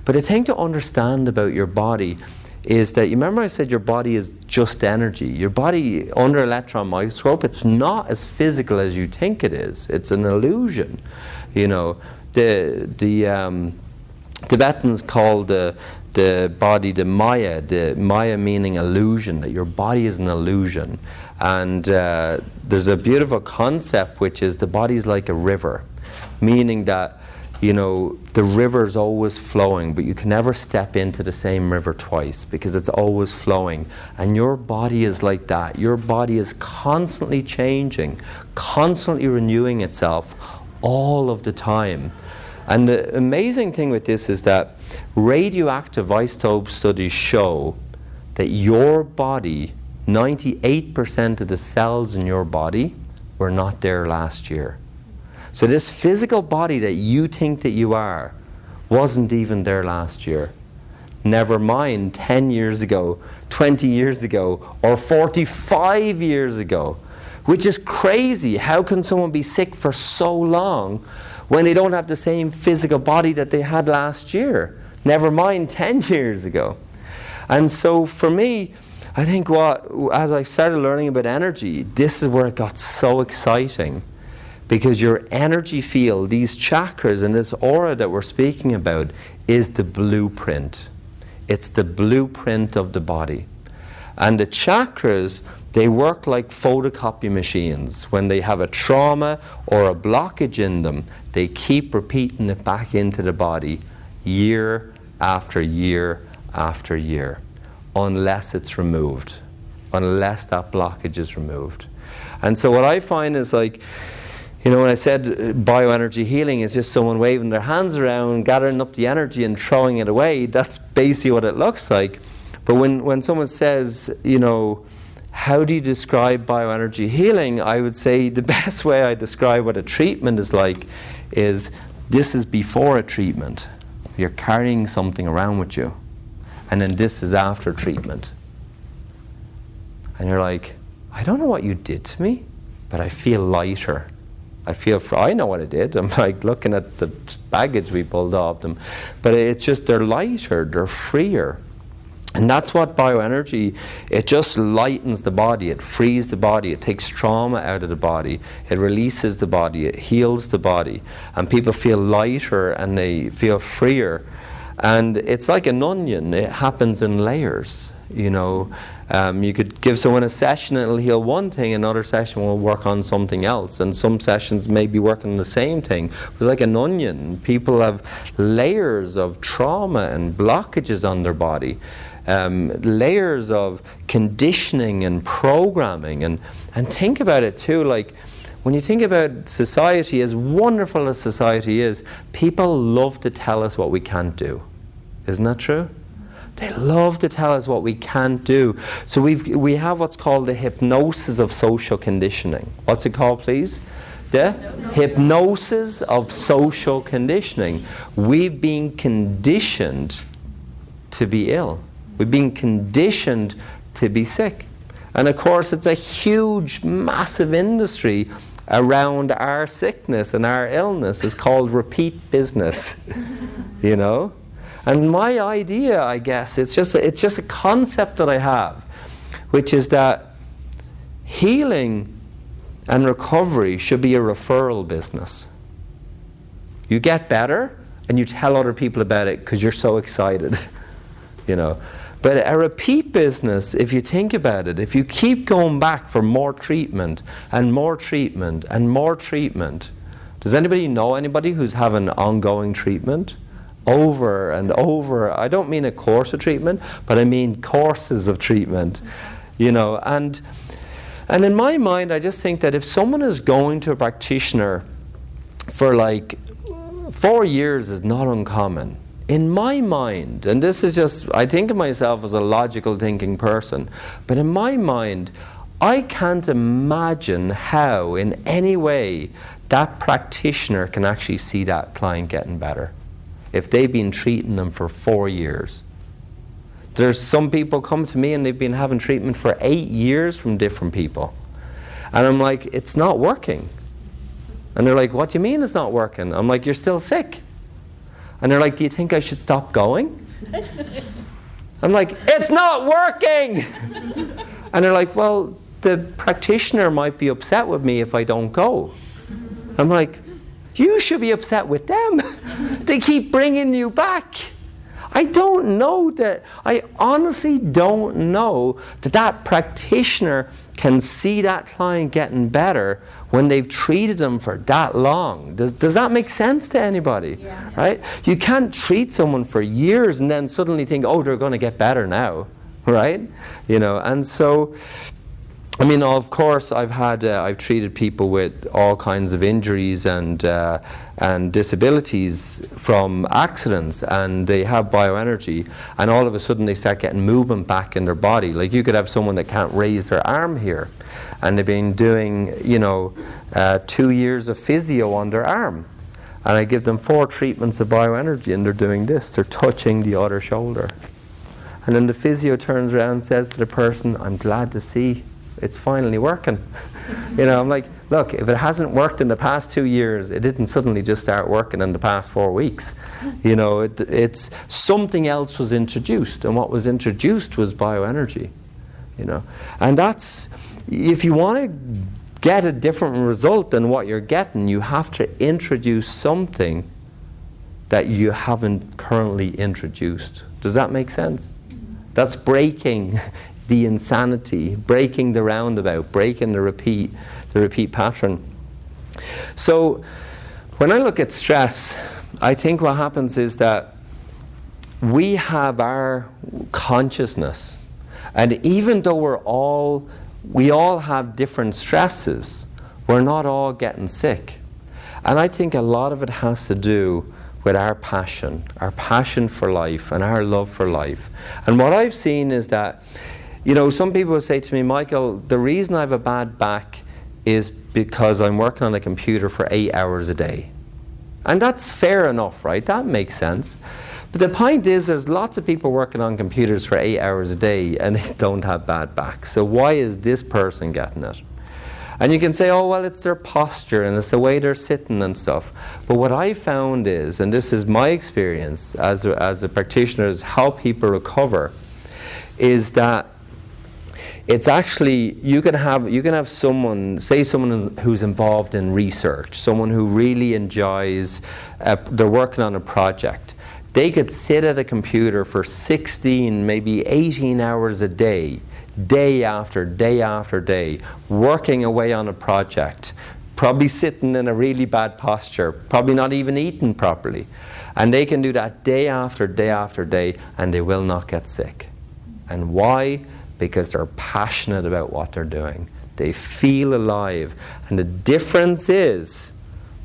But the thing to understand about your body is that, you remember I said your body is just energy. Your body, under electron microscope, it's not as physical as you think it is. It's an illusion. You know, the Tibetans call the body the Maya meaning illusion, that your body is an illusion. And there's a beautiful concept which is the body is like a river, meaning that, you know, the river is always flowing, but you can never step into the same river twice because it's always flowing. And your body is like that. Your body is constantly changing, constantly renewing itself all of the time. And the amazing thing with this is that radioactive isotope studies show that your body, 98% of the cells in your body were not there last year. So this physical body that you think that you are wasn't even there last year. Never mind 10 years ago, 20 years ago, or 45 years ago, which is crazy. How can someone be sick for so long when they don't have the same physical body that they had last year? Never mind 10 years ago. And so for me, I think as I started learning about energy, this is where it got so exciting. Because your energy field, these chakras and this aura that we're speaking about, is the blueprint. It's the blueprint of the body. And the chakras, they work like photocopy machines. When they have a trauma or a blockage in them, they keep repeating it back into the body year after year after year, unless it's removed, unless that blockage is removed. And so what I find is, like, you know, when I said bioenergy healing is just someone waving their hands around, gathering up the energy and throwing it away, that's basically what it looks like. But when someone says, you know, how do you describe bioenergy healing? I would say the best way I describe what a treatment is like is, this is before a treatment. You're carrying something around with you. And then this is after treatment. And you're like, I don't know what you did to me, but I feel lighter. I know what I did. I'm like looking at the baggage we pulled off them. But it's just, they're lighter, they're freer. And that's what bioenergy, it just lightens the body, it frees the body, it takes trauma out of the body, it releases the body, it heals the body, and people feel lighter and they feel freer. And it's like an onion, it happens in layers, you know. You could give someone a session and it'll heal one thing, another session will work on something else, and some sessions may be working on the same thing. It's like an onion. People have layers of trauma and blockages on their body. Layers of conditioning and programming, and think about it too, like when you think about society, as wonderful as society is, people love to tell us what we can't do. Isn't that true? They love to tell us what we can't do. So we have what's called the hypnosis of social conditioning. What's it called, please? The hypnosis of social conditioning. We've been conditioned to be ill. We've been conditioned to be sick. And of course, it's a huge, massive industry around our sickness and our illness. It's called repeat business, you know? And my idea, I guess, it's just a concept that I have, which is that healing and recovery should be a referral business. You get better and you tell other people about it because you're so excited, you know. But a repeat business, if you think about it, if you keep going back for more treatment and more treatment and more treatment, does anybody know anybody who's having ongoing treatment? Over and over. I don't mean a course of treatment, but I mean courses of treatment, you know. And in my mind, I just think that if someone is going to a practitioner for like 4 years is not uncommon. In my mind, and this is just, I think of myself as a logical thinking person, but in my mind, I can't imagine how in any way that practitioner can actually see that client getting better if they've been treating them for 4 years. There's some people come to me and they've been having treatment for 8 years from different people. And I'm like, it's not working. And they're like, what do you mean it's not working? I'm like, you're still sick. And they're like, do you think I should stop going? I'm like, it's not working! And they're like, well, the practitioner might be upset with me if I don't go. I'm like, you should be upset with them. They keep bringing you back. I honestly don't know that practitioner can see that client getting better when they've treated them for that long. Does that make sense to anybody? Yeah. Right? You can't treat someone for years and then suddenly think, oh, they're going to get better now, right? You know, and so, I mean, of course, I've treated people with all kinds of injuries and disabilities from accidents, and they have bioenergy, and all of a sudden they start getting movement back in their body. Like you could have someone that can't raise their arm here, and they've been doing, 2 years of physio on their arm, and I give them 4 treatments of bioenergy, and they're doing this. They're touching the other shoulder, and then the physio turns around and says to the person, "I'm glad to see it's finally working." You know, I'm like, look, if it hasn't worked in the past 2 years, it didn't suddenly just start working in the past 4 weeks. You know, it's something else was introduced, and what was introduced was bioenergy. You know, and that's, if you want to get a different result than what you're getting, you have to introduce something that you haven't currently introduced. Does that make sense? That's breaking the insanity, breaking the roundabout, breaking the repeat pattern. So when I look at stress, I think what happens is that we have our consciousness, and even though we all have different stresses, we're not all getting sick. And I think a lot of it has to do with our passion for life and our love for life. And what I've seen is that, some people will say to me, Michael, the reason I have a bad back is because I'm working on a computer for 8 hours a day. And that's fair enough, right? That makes sense. But the point is, there's lots of people working on computers for 8 hours a day and they don't have bad backs. So why is this person getting it? And you can say, oh, well, it's their posture and it's the way they're sitting and stuff. But what I found is, and this is my experience as a practitioner, is how people recover, is that it's actually, you can have someone, say someone who's involved in research, someone who really enjoys, they're working on a project. They could sit at a computer for 16, maybe 18 hours a day, day after day after day, working away on a project, probably sitting in a really bad posture, probably not even eating properly. And they can do that day after day after day, and they will not get sick. And why? Because they're passionate about what they're doing. They feel alive. And the difference is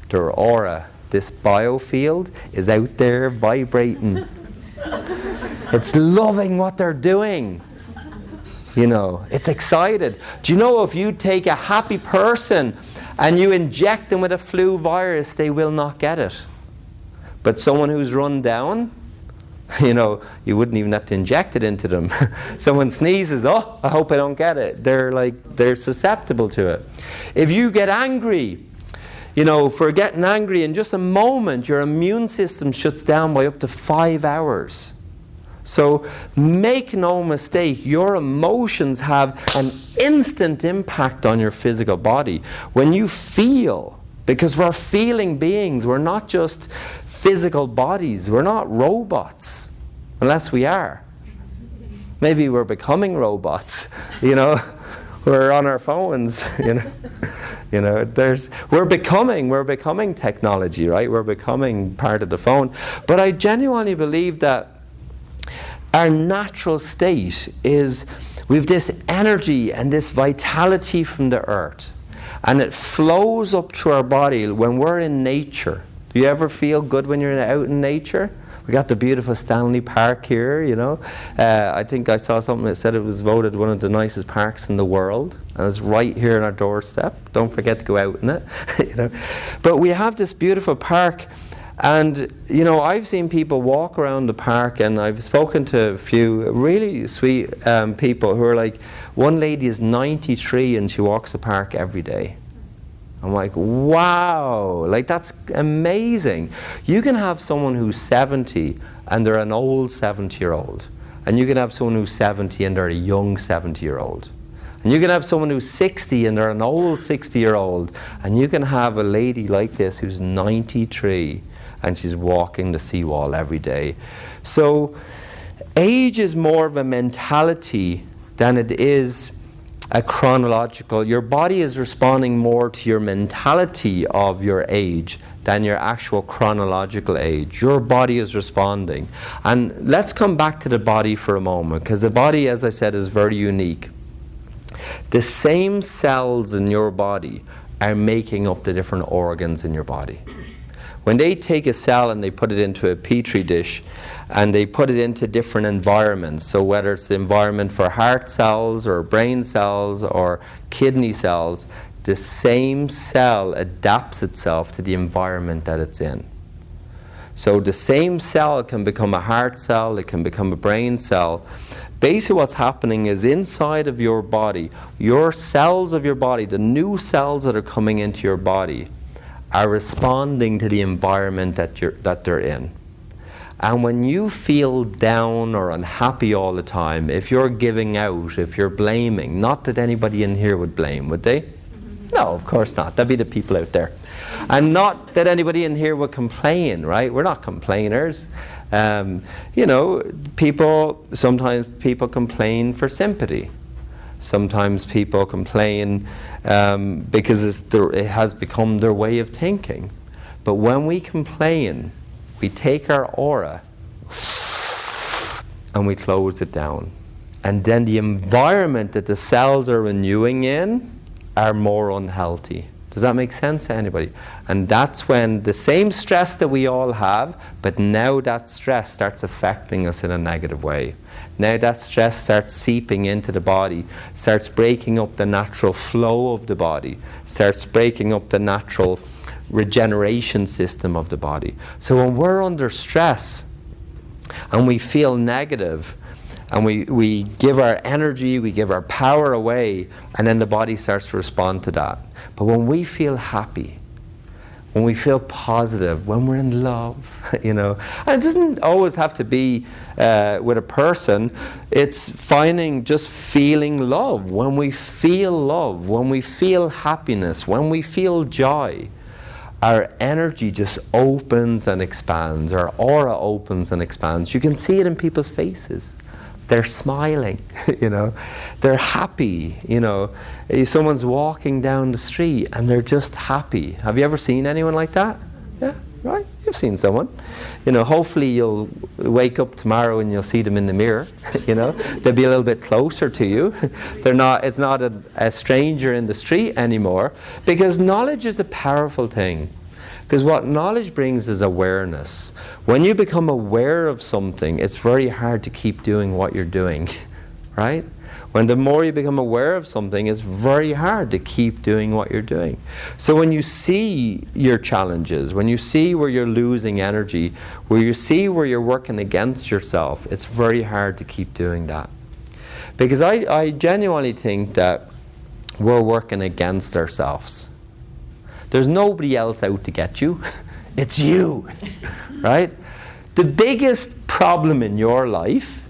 their aura, this biofield, is out there vibrating. It's loving what they're doing. You know, it's excited. Do you know if you take a happy person and you inject them with a flu virus, they will not get it. But someone who's run down, you know, you wouldn't even have to inject it into them. Someone sneezes, oh, I hope I don't get it. They're susceptible to it. If you get angry, you know, for getting angry, in just a moment, your immune system shuts down by up to 5 hours. So make no mistake, your emotions have an instant impact on your physical body. When you feel, because we're feeling beings, we're not just physical bodies, we're not robots, unless we are. Maybe we're becoming robots, you know, we're on our phones, you know, we're becoming technology, right? We're becoming part of the phone. But I genuinely believe that our natural state is, we have this energy and this vitality from the earth, and it flows up to our body when we're in nature. Do you ever feel good when you're out in nature? We got the beautiful Stanley Park here, you know. I think I saw something that said it was voted one of the nicest parks in the world, and it's right here on our doorstep. Don't forget to go out in it, you know. But we have this beautiful park, and you know, I've seen people walk around the park, and I've spoken to a few really sweet people who are like, one lady is 93 and she walks the park every day. I'm like, wow, like that's amazing. You can have someone who's 70 and they're an old 70-year-old. And you can have someone who's 70 and they're a young 70-year-old. And you can have someone who's 60 and they're an old 60-year-old. And you can have a lady like this who's 93 and she's walking the seawall every day. So age is more of a mentality than it is a chronological. Your body is responding more to your mentality of your age than your actual chronological age. Your body is responding. And let's come back to the body for a moment, because the body, as I said, is very unique. The same cells in your body are making up the different organs in your body. When they take a cell and they put it into a petri dish and they put it into different environments, so whether it's the environment for heart cells or brain cells or kidney cells, the same cell adapts itself to the environment that it's in. So the same cell can become a heart cell, it can become a brain cell. Basically what's happening is inside of your body, your cells of your body, the new cells that are coming into your body, are responding to the environment that they're in. And when you feel down or unhappy all the time, if you're giving out, if you're blaming, not that anybody in here would blame, would they? No, of course not. That'd be the people out there. And not that anybody in here would complain, right? We're not complainers. You know, sometimes people complain for sympathy. Sometimes people complain because it has become their way of thinking. But when we complain, we take our aura and we close it down. And then the environment that the cells are renewing in are more unhealthy. Does that make sense to anybody? And that's when the same stress that we all have, but now that stress starts affecting us in a negative way. Now that stress starts seeping into the body, starts breaking up the natural flow of the body, starts breaking up the natural regeneration system of the body. So when we're under stress and we feel negative and we give our energy, we give our power away, and then the body starts to respond to that. But when we feel happy, when we feel positive, when we're in love, you know. And it doesn't always have to be with a person. It's finding just feeling love. When we feel happiness, when we feel joy, our energy just opens and expands. Our aura opens and expands. You can see it in people's faces. They're smiling, you know. They're happy, you know. Someone's walking down the street and they're just happy. Have you ever seen anyone like that? Yeah, right? You've seen someone. You know, hopefully you'll wake up tomorrow and you'll see them in the mirror, you know. They'll be a little bit closer to you. It's not a stranger in the street anymore, because knowledge is a powerful thing. Because what knowledge brings is awareness. When you become aware of something, it's very hard to keep doing what you're doing, right? When the more you become aware of something, it's very hard to keep doing what you're doing. So when you see your challenges, when you see where you're losing energy, where you see where you're working against yourself, it's very hard to keep doing that. Because I genuinely think that we're working against ourselves. There's nobody else out to get you. It's you, right? The biggest problem in your life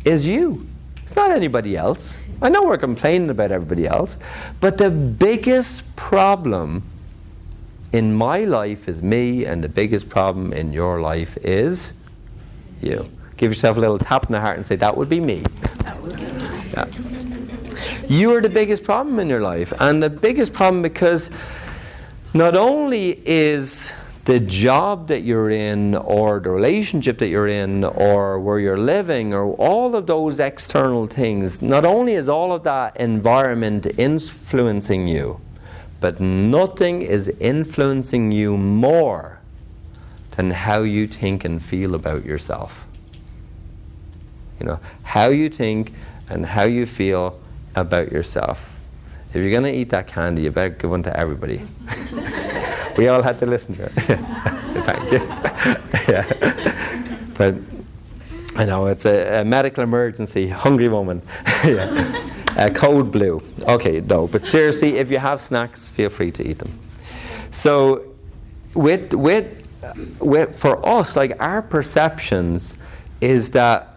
is you. It's not anybody else. I know we're complaining about everybody else, but the biggest problem in my life is me, and the biggest problem in your life is you. Give yourself a little tap in the heart and say, that would be me. That would be me. Yeah. You are the biggest problem in your life, and the biggest problem because not only is the job that you're in, or the relationship that you're in, or where you're living, or all of those external things, not only is all of that environment influencing you, but nothing is influencing you more than how you think and feel about yourself. You know, how you think and how you feel about yourself. If you're going to eat that candy, you better give one to everybody. We all had to listen to it. Thank you. Yeah. But I know it's a medical emergency. Hungry woman. Yeah. Code blue. Okay, no. But seriously, if you have snacks, feel free to eat them. So, for us, like, our perceptions is that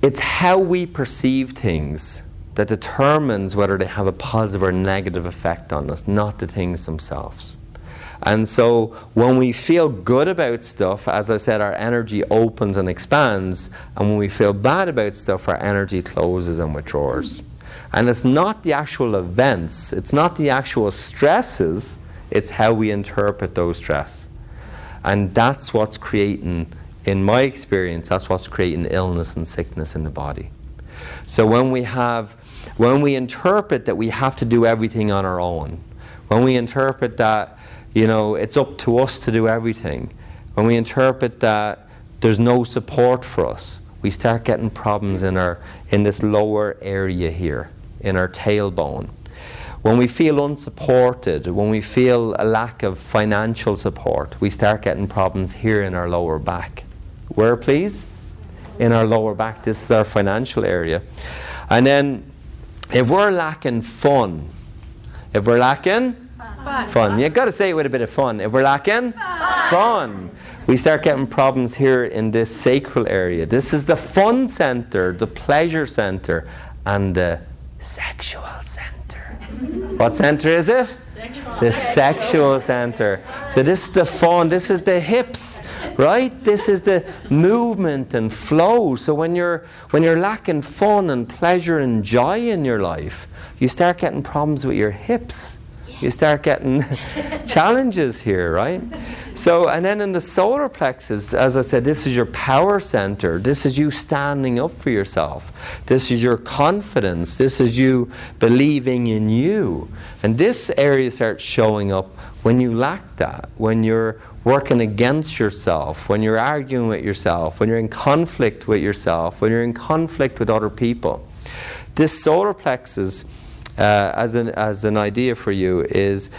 it's how we perceive things that determines whether they have a positive or negative effect on us, not the things themselves. And so when we feel good about stuff, as I said, our energy opens and expands, and when we feel bad about stuff, our energy closes and withdraws. And it's not the actual events, it's not the actual stresses, it's how we interpret those stress. And that's what's creating, in my experience, that's what's creating illness and sickness in the body. So when we interpret that we have to do everything on our own, when we interpret that, you know, it's up to us to do everything, when we interpret that there's no support for us, we start getting problems in this lower area here, in our tailbone. When we feel unsupported, when we feel a lack of financial support, we start getting problems here in our lower back. Where, please? In our lower back. This is our financial area. And then if we're lacking fun, fun. You've got to say it with a bit of fun. If we're lacking fun, we start getting problems here in this sacral area. This is the fun center, the pleasure center, and the sexual center. What center is it? The sexual center. So this is the fun, this is the hips, right? This is the movement and flow. So when you're lacking fun and pleasure and joy in your life, you start getting problems with your hips. You start getting challenges here, right? So, and then in the solar plexus, as I said, this is your power center. This is you standing up for yourself. This is your confidence. This is you believing in you. And this area starts showing up when you lack that, when you're working against yourself, when you're arguing with yourself, when you're in conflict with yourself, when you're in conflict with other people. This solar plexus, as an idea for you, is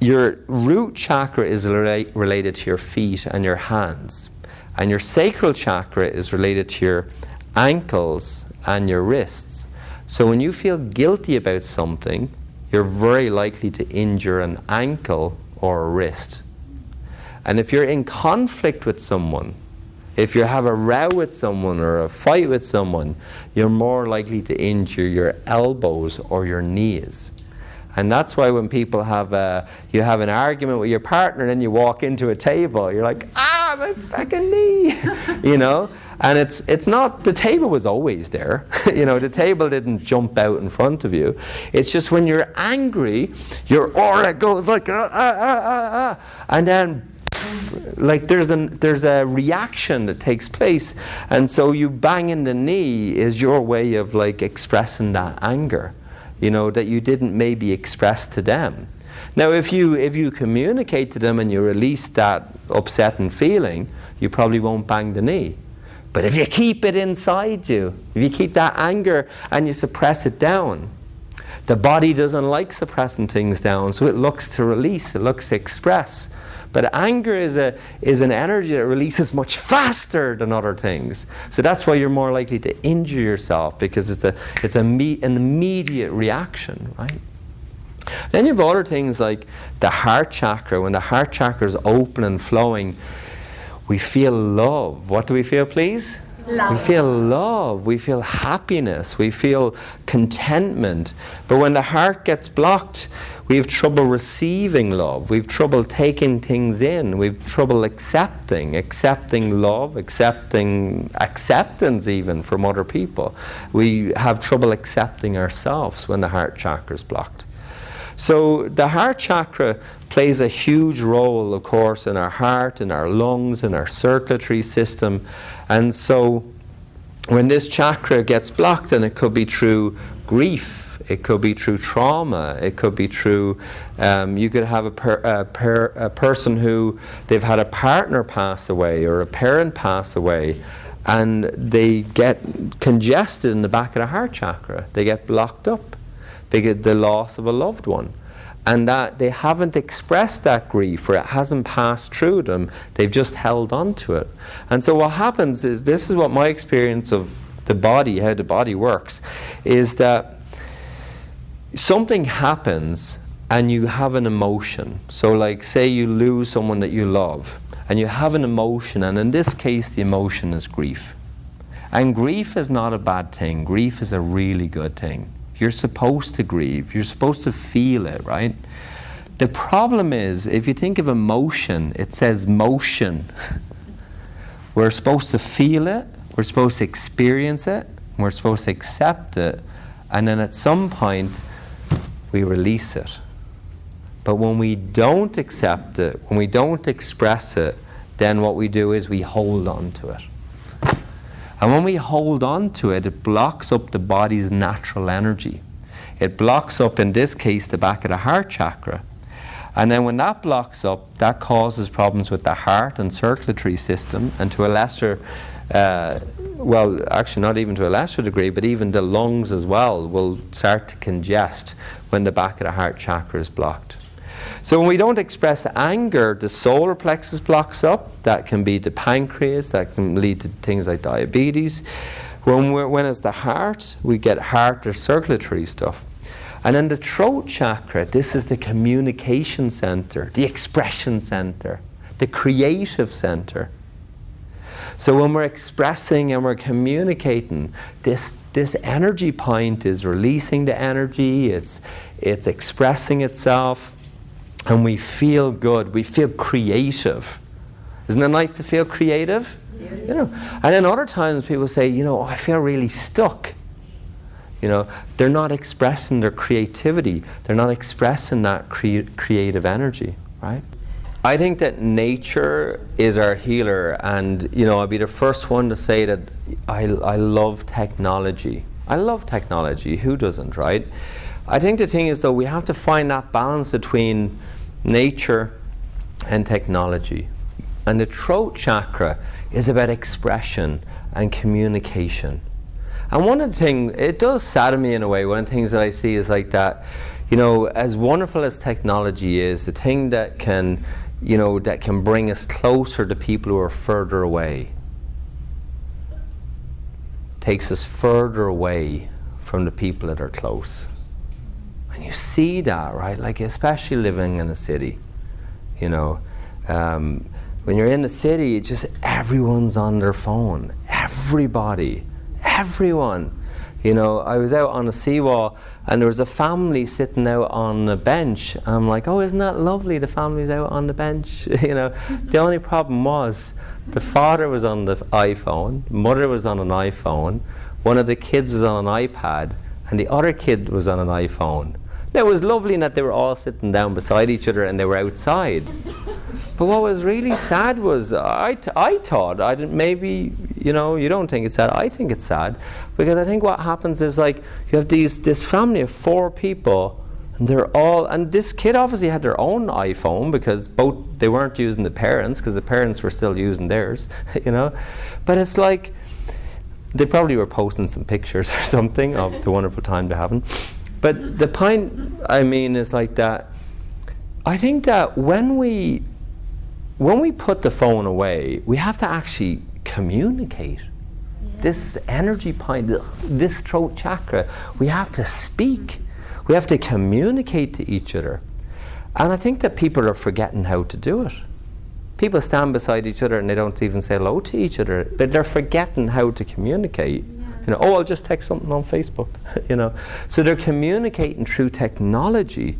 your root chakra is related to your feet and your hands, and your sacral chakra is related to your ankles and your wrists. So when you feel guilty about something, you're very likely to injure an ankle or a wrist. And if you're in conflict with someone, if you have a row with someone or a fight with someone, you're more likely to injure your elbows or your knees. And that's why when people have you have an argument with your partner and then you walk into a table, you're like, my fucking knee, you know? And it's not, the table was always there. You know, the table didn't jump out in front of you. It's just when you're angry, your aura goes like, and then like there's a reaction that takes place, and so you banging the knee is your way of like expressing that anger, you know, that you didn't maybe express to them. Now if you communicate to them and you release that upsetting feeling, you probably won't bang the knee. But if you keep it inside you, if you keep that anger and you suppress it down, the body doesn't like suppressing things down, so it looks to release, it looks to express. But anger is an energy that releases much faster than other things. So that's why you're more likely to injure yourself, because it's an immediate reaction, right? Then you have other things like the heart chakra. When the heart chakra is open and flowing, we feel love. What do we feel, please? Love. We feel love, we feel happiness, we feel contentment. But when the heart gets blocked, we have trouble receiving love, we have trouble taking things in, we have trouble accepting love, acceptance even from other people. We have trouble accepting ourselves when the heart chakra is blocked. So the heart chakra plays a huge role, of course, in our heart, in our lungs, in our circulatory system. And so when this chakra gets blocked, and it could be through grief, it could be through trauma, it could be through, you could have a person who they've had a partner pass away or a parent pass away, and they get congested in the back of the heart chakra. They get blocked up because the loss of a loved one. And that they haven't expressed that grief, or it hasn't passed through them, they've just held on to it. And so what happens is, this is what my experience of the body, how the body works, is that something happens and you have an emotion. So like say you lose someone that you love, and you have an emotion, and in this case the emotion is grief. And grief is not a bad thing, grief is a really good thing. You're supposed to grieve. You're supposed to feel it, right? The problem is, if you think of emotion, it says motion. We're supposed to feel it, we're supposed to experience it, and we're supposed to accept it, and then at some point, we release it. But when we don't accept it, when we don't express it, then what we do is we hold on to it. And when we hold on to it, it blocks up the body's natural energy. It blocks up, in this case, the back of the heart chakra. And then when that blocks up, that causes problems with the heart and circulatory system, and to a lesser, well, actually not even to a lesser degree, but even the lungs as well will start to congest when the back of the heart chakra is blocked. So when we don't express anger, the solar plexus blocks up. That can be the pancreas, that can lead to things like diabetes. When it's the heart, we get heart or circulatory stuff. And then the throat chakra, this is the communication center, the expression center, the creative center. So when we're expressing and we're communicating, this energy point is releasing the energy, it's expressing itself. And we feel good, we feel creative. Isn't it nice to feel creative? Yes. You know, and then other times people say, you know, I feel really stuck. You know, they're not expressing their creativity. They're not expressing that creative energy, right? I think that nature is our healer, and you know, I'll be the first one to say that I love technology. I love technology, who doesn't, right? I think the thing is, though, we have to find that balance between nature and technology. And the throat chakra is about expression and communication. And one of the things, it does sadden me in a way, one of the things that I see is like that, you know, as wonderful as technology is, the thing that can, you know, that can bring us closer to people who are further away, takes us further away from the people that are close. And you see that, right? Like, especially living in a city, you know. When you're in the city, just everyone's on their phone. Everyone. You know, I was out on a seawall and there was a family sitting out on a bench. I'm like, oh, isn't that lovely? The family's out on the bench. You know, the only problem was the father was on the iPhone, mother was on an iPhone, one of the kids was on an iPad, and the other kid was on an iPhone. Now, it was lovely in that they were all sitting down beside each other and they were outside. But what was really sad was I thought, maybe, you know, you don't think it's sad, I think it's sad, because I think what happens is, like, you have this family of 4 people, and and this kid obviously had their own iPhone, because they weren't using the parents, because the parents were still using theirs, you know. But it's like, they probably were posting some pictures or something of the wonderful time they're having. But the point, I mean, is like that, I think that when we put the phone away, we have to actually communicate. This energy point, this throat chakra, we have to speak. We have to communicate to each other. And I think that people are forgetting how to do it. People stand beside each other and they don't even say hello to each other, but they're forgetting how to communicate. You know, oh, I'll just text something on Facebook, you know. So they're communicating through technology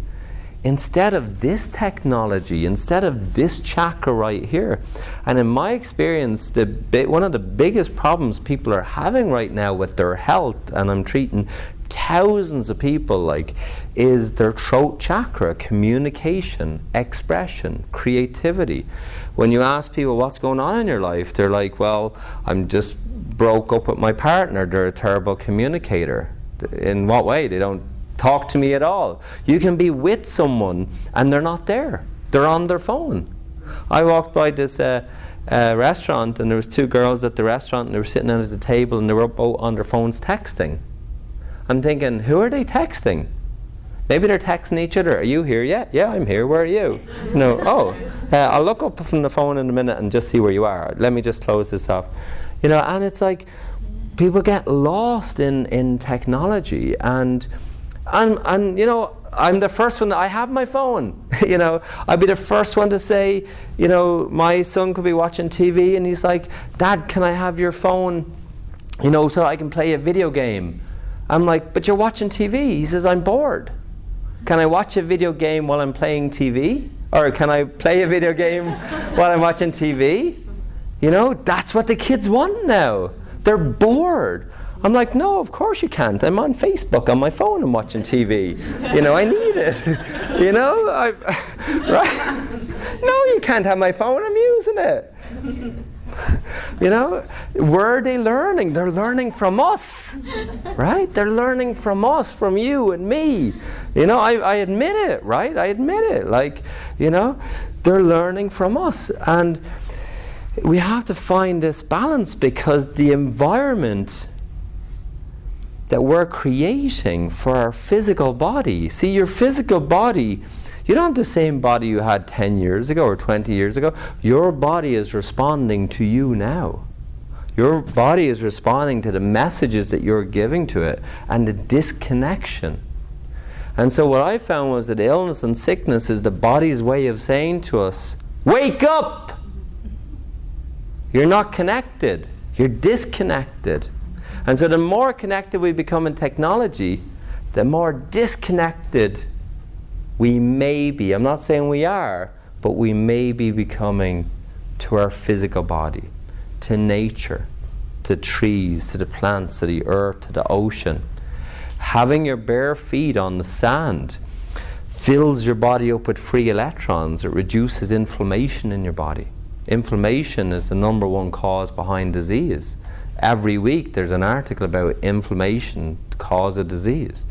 instead of this technology, instead of this chakra right here. And in my experience, one of the biggest problems people are having right now with their health, and I'm treating thousands of people, like, is their throat chakra, communication, expression, creativity. When you ask people what's going on in your life, they're like, well, I'm just broke up with my partner. They're a terrible communicator. In what way? They don't talk to me at all. You can be with someone and they're not there. They're on their phone. I walked by this restaurant, and there was 2 girls at the restaurant, and they were sitting at the table and they were both on their phones texting. I'm thinking, who are they texting? Maybe they're texting each other. Are you here yet? Yeah, I'm here. Where are you? No. Oh, I'll look up from the phone in a minute and just see where you are. Let me just close this off. You know, and it's like people get lost in technology, and you know, I'm the first one. I have my phone. You know, I'd be the first one to say, you know, my son could be watching TV and he's like, Dad, can I have your phone, you know, so I can play a video game? I'm like, but you're watching TV. He says, I'm bored. Can I watch a video game while I'm playing TV? Or can I play a video game while I'm watching TV? You know, that's what the kids want now. They're bored. I'm like, no, of course you can't. I'm on Facebook on my phone and watching TV. You know, I need it. You know, right? No, you can't have my phone. I'm using it. You know, where are they learning? They're learning from us, right? They're learning from us, from you and me. You know, I admit it, right? I admit it. Like, you know, they're learning from us. And we have to find this balance, because the environment that we're creating for our physical body, see, your physical body, you don't have the same body you had 10 years ago or 20 years ago. Your body is responding to you now. Your body is responding to the messages that you're giving to it, and the disconnection. And so what I found was that illness and sickness is the body's way of saying to us, wake up! You're not connected. You're disconnected. And so the more connected we become in technology, the more disconnected we may be. I'm not saying we are, but we may be becoming to our physical body, to nature, to trees, to the plants, to the earth, to the ocean. Having your bare feet on the sand fills your body up with free electrons. It reduces inflammation in your body. Inflammation is the #1 cause behind disease. Every week there's an article about inflammation, the cause of disease.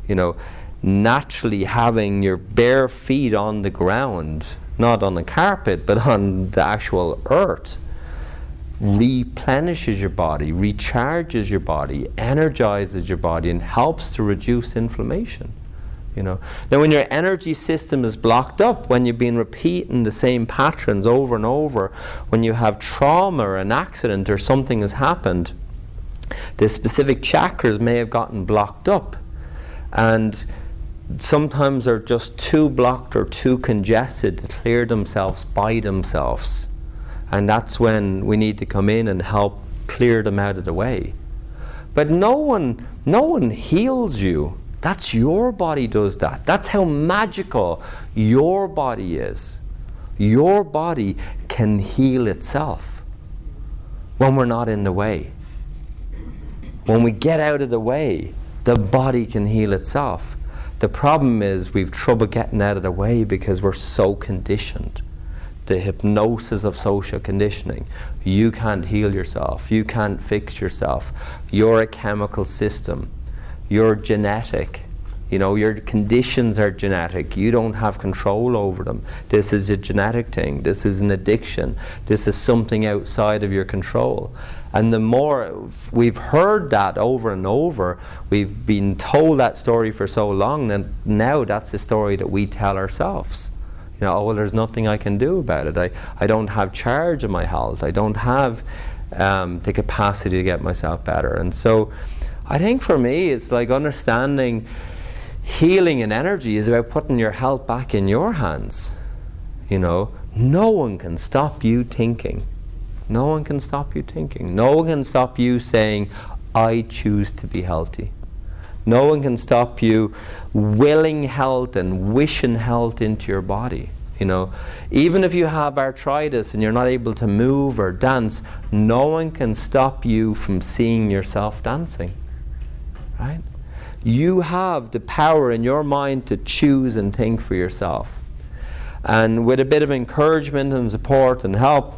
You know, naturally having your bare feet on the ground, not on the carpet, but on the actual earth, replenishes your body, recharges your body, energizes your body, and helps to reduce inflammation. You know, now when your energy system is blocked up, when you've been repeating the same patterns over and over, when you have trauma or an accident or something has happened, the specific chakras may have gotten blocked up, and sometimes are just too blocked or too congested to clear themselves by themselves. And that's when we need to come in and help clear them out of the way. But no one heals you. That's your body does that. That's how magical your body is. Your body can heal itself when we're not in the way. When we get out of the way, the body can heal itself. The problem is we've trouble getting out of the way because we're so conditioned. The hypnosis of social conditioning. You can't heal yourself. You can't fix yourself. You're a chemical system. You're genetic. You know, your conditions are genetic. You don't have control over them. This is a genetic thing. This is an addiction. This is something outside of your control. And the more we've heard that over and over, we've been told that story for so long, and now that's the story that we tell ourselves. You know, oh, well, there's nothing I can do about it. I don't have charge of my health. I don't have the capacity to get myself better. And so I think for me, it's like understanding healing and energy is about putting your health back in your hands. You know, no one can stop you thinking. No one can stop you thinking. No one can stop you saying, I choose to be healthy. No one can stop you willing health and wishing health into your body. You know, even if you have arthritis and you're not able to move or dance, no one can stop you from seeing yourself dancing. Right? You have the power in your mind to choose and think for yourself. And with a bit of encouragement and support and help,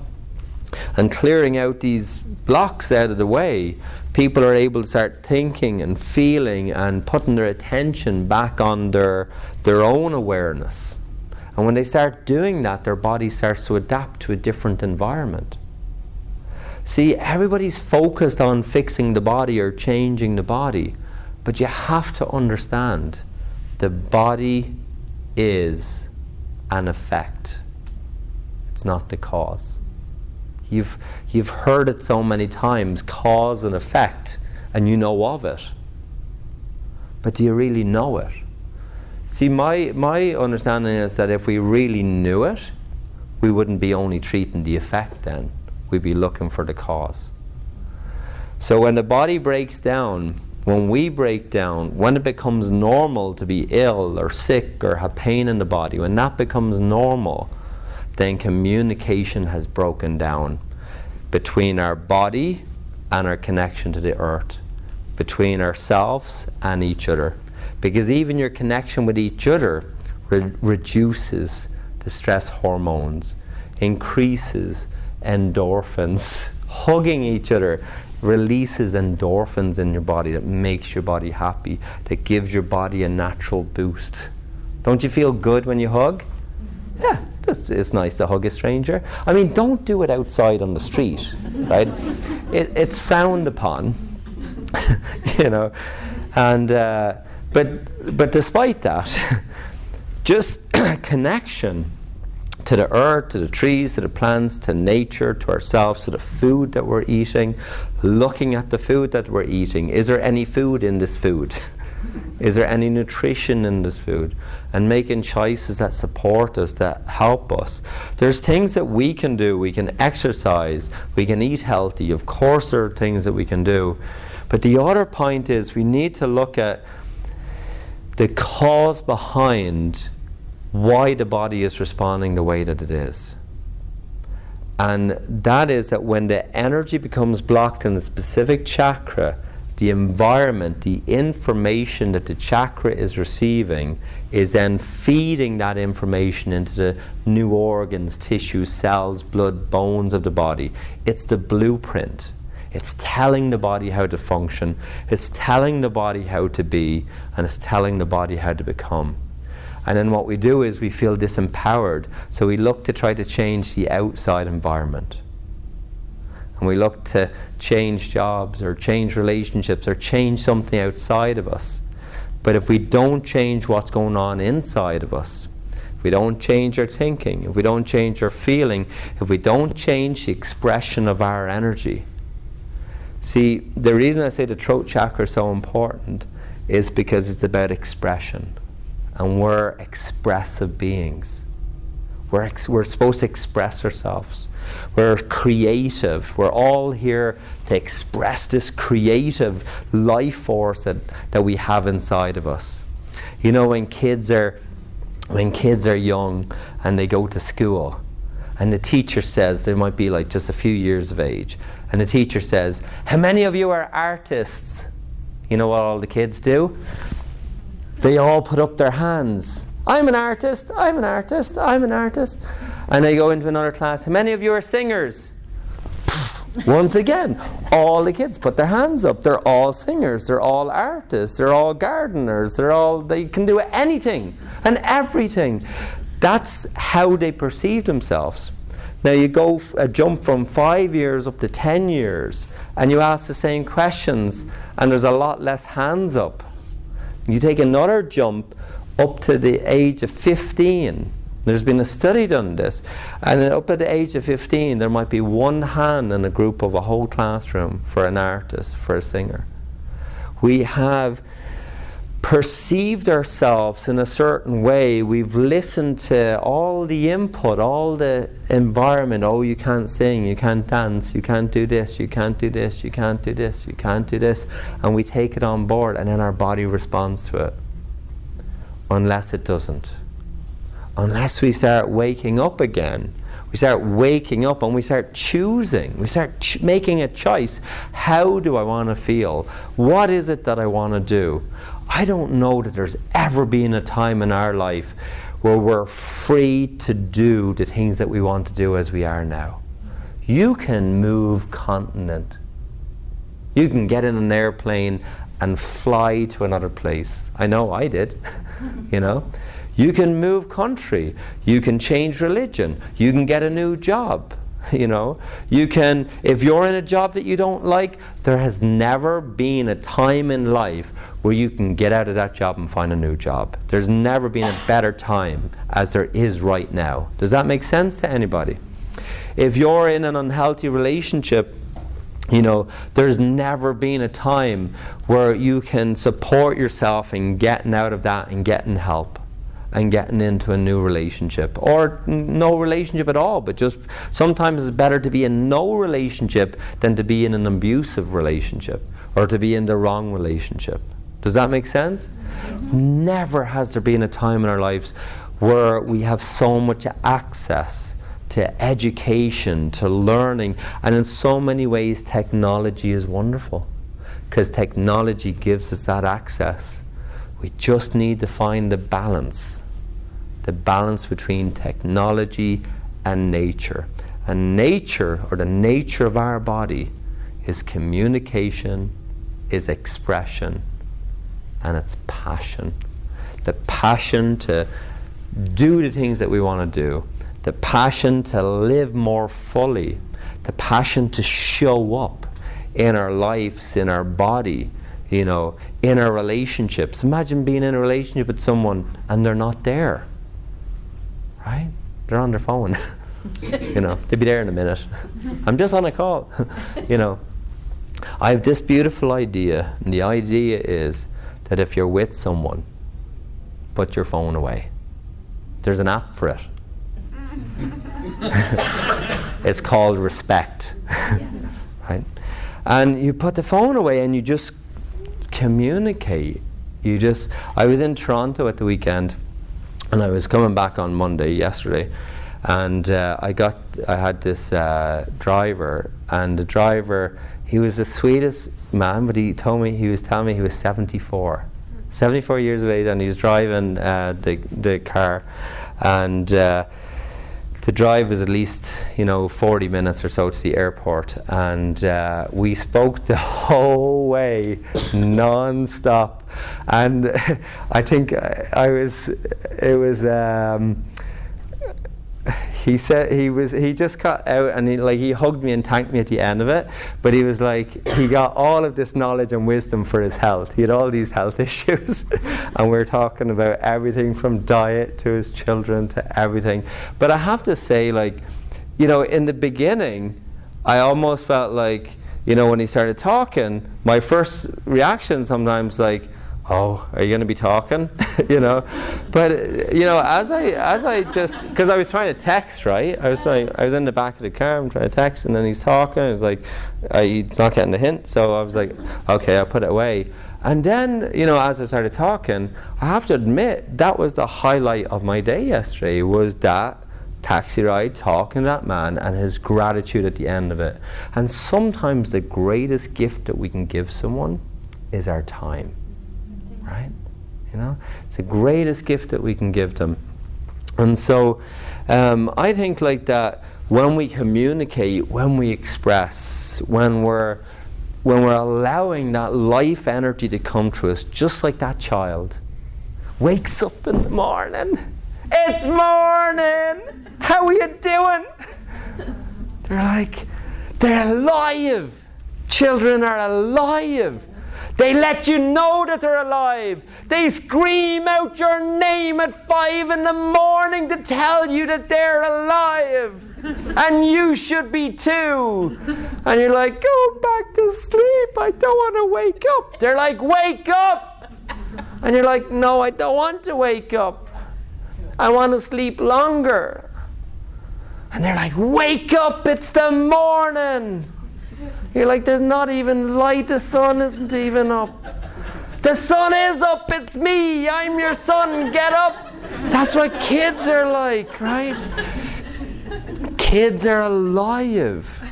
and clearing out these blocks out of the way, people are able to start thinking and feeling and putting their attention back on their own awareness. And when they start doing that, their body starts to adapt to a different environment. See, everybody's focused on fixing the body or changing the body, but you have to understand the body is an effect. It's not the cause. You've heard it so many times, cause and effect, and you know of it. But do you really know it? See, my understanding is that if we really knew it, we wouldn't be only treating the effect then. We'd be looking for the cause. So when the body breaks down, when we break down, when it becomes normal to be ill or sick or have pain in the body, when that becomes normal, then communication has broken down between our body and our connection to the earth, between ourselves and each other. Because even your connection with each other reduces the stress hormones, increases endorphins. Hugging each other releases endorphins in your body that makes your body happy, that gives your body a natural boost. Don't you feel good when you hug? Yeah. It's nice to hug a stranger. I mean, don't do it outside on the street, right? It's frowned upon, you know. And but despite that, just connection to the earth, to the trees, to the plants, to nature, to ourselves, to the food that we're eating, looking at the food that we're eating. Is there any food in this food? Is there any nutrition in this food? And making choices that support us, that help us. There's things that we can do. We can exercise. We can eat healthy. Of course there are things that we can do. But the other point is we need to look at the cause behind why the body is responding the way that it is. And that is that when the energy becomes blocked in a specific chakra, the environment, the information that the chakra is receiving is then feeding that information into the new organs, tissues, cells, blood, bones of the body. It's the blueprint. It's telling the body how to function. It's telling the body how to be, and it's telling the body how to become. And then what we do is we feel disempowered, so we look to try to change the outside environment. And we look to change jobs or change relationships or change something outside of us. But if we don't change what's going on inside of us, if we don't change our thinking, if we don't change our feeling, if we don't change the expression of our energy. See, the reason I say the throat chakra is so important is because it's about expression. and we're expressive beings. We're supposed to express ourselves. We're creative. We're all here to express this creative life force that we have inside of us. You know, when kids are young and they go to school, and the teacher says, they might be like just a few years of age, and the teacher says, how many of you are artists? You know what all the kids do? They all put up their hands. I'm an artist, I'm an artist, I'm an artist. And they go into another class, how many of you are singers? Once again, all the kids put their hands up. They're all singers, they're all artists, they're all gardeners, they can do anything and everything. That's how they perceive themselves. Now you go a jump from 5 years up to 10 years, and you ask the same questions, and there's a lot less hands up. You take another jump up to the age of 15. There's been a study done this, and up at the age of 15 there might be one hand in a group of a whole classroom for an artist, for a singer. We have perceived ourselves in a certain way. We've listened to all the input, all the environment. Oh, you can't sing, you can't dance, you can't do this, you can't do this, you can't do this, you can't do this, and we take it on board, and then our body responds to it. Unless it doesn't. Unless we start waking up again. We start waking up and we start choosing. We start making a choice. How do I want to feel? What is it that I want to do? I don't know that there's ever been a time in our life where we're free to do the things that we want to do as we are now. You can move continent. You can get in an airplane and fly to another place. I know I did. You know, you can move country, you can change religion, you can get a new job. You know, you can, if you're in a job that you don't like, there has never been a time in life where you can get out of that job and find a new job. There's never been a better time as there is right now. Does that make sense to anybody? If you're in an unhealthy relationship, you know, there's never been a time where you can support yourself in getting out of that and getting help and getting into a new relationship, or no relationship at all, but just sometimes it's better to be in no relationship than to be in an abusive relationship or to be in the wrong relationship. Does that make sense? Mm-hmm. Never has there been a time in our lives where we have so much access to education, to learning, and in so many ways technology is wonderful because technology gives us that access. We just need to find the balance between technology and nature. And nature, or the nature of our body, is communication, is expression, and it's passion. The passion to do the things that we want to do, the passion to live more fully, the passion to show up in our lives, in our body, you know, in our relationships. Imagine being in a relationship with someone and they're not there, right? They're on their phone. You know, they'll be there in a minute. I'm just on a call. You know, I have this beautiful idea, and the idea is that if you're with someone, put your phone away. There's an app for it. It's called respect. Right? And you put the phone away and you just communicate. I was in Toronto at the weekend, and I was coming back on Monday, yesterday, and I had this driver, and the driver, he was the sweetest man, but he was telling me he was 74 years of age, and he was driving the car, and the drive was at least, 40 minutes or so to the airport, and we spoke the whole way, non-stop. And I think he said he just got out, and he hugged me and thanked me at the end of it, but he was like, he got all of this knowledge and wisdom for his health. He had all these health issues and we're talking about everything from diet to his children to everything. But I have to say, in the beginning I almost felt like, when he started talking, my first reaction sometimes oh, are you going to be talking? You know, but you know, as I just, because I was trying to text, right? I was in the back of the car, I'm trying to text, and then he's talking. I was like, he's not getting the hint, so I was like, okay, I'll put it away. And then, you know, as I started talking, I have to admit that was the highlight of my day yesterday. Was that taxi ride, talking to that man, and his gratitude at the end of it. And sometimes the greatest gift that we can give someone is our time. Right? You know, it's the greatest gift that we can give them. And so I think like that, when we communicate, when we express, when we're allowing that life energy to come to us, just like that child wakes up in the morning. It's morning! How are you doing? They're alive. Children are alive. They let you know that they're alive. They scream out your name at 5 in the morning to tell you that they're alive. And you should be too. And you're like, go back to sleep. I don't want to wake up. They're like, wake up. And you're like, no, I don't want to wake up. I want to sleep longer. And they're like, wake up, it's the morning. You're like, there's not even light, the sun isn't even up. The sun is up, it's me, I'm your son, get up. That's what kids are like, right? Kids are alive.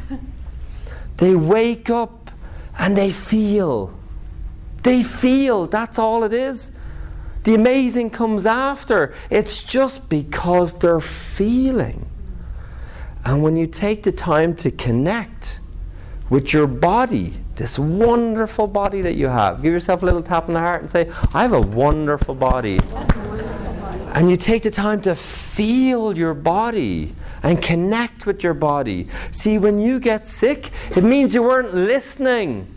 They wake up and they feel. They feel, that's all it is. The amazing comes after. It's just because they're feeling. And when you take the time to connect with your body, this wonderful body that you have. Give yourself a little tap on the heart and say, I have a wonderful body. And you take the time to feel your body and connect with your body. See, when you get sick, it means you weren't listening.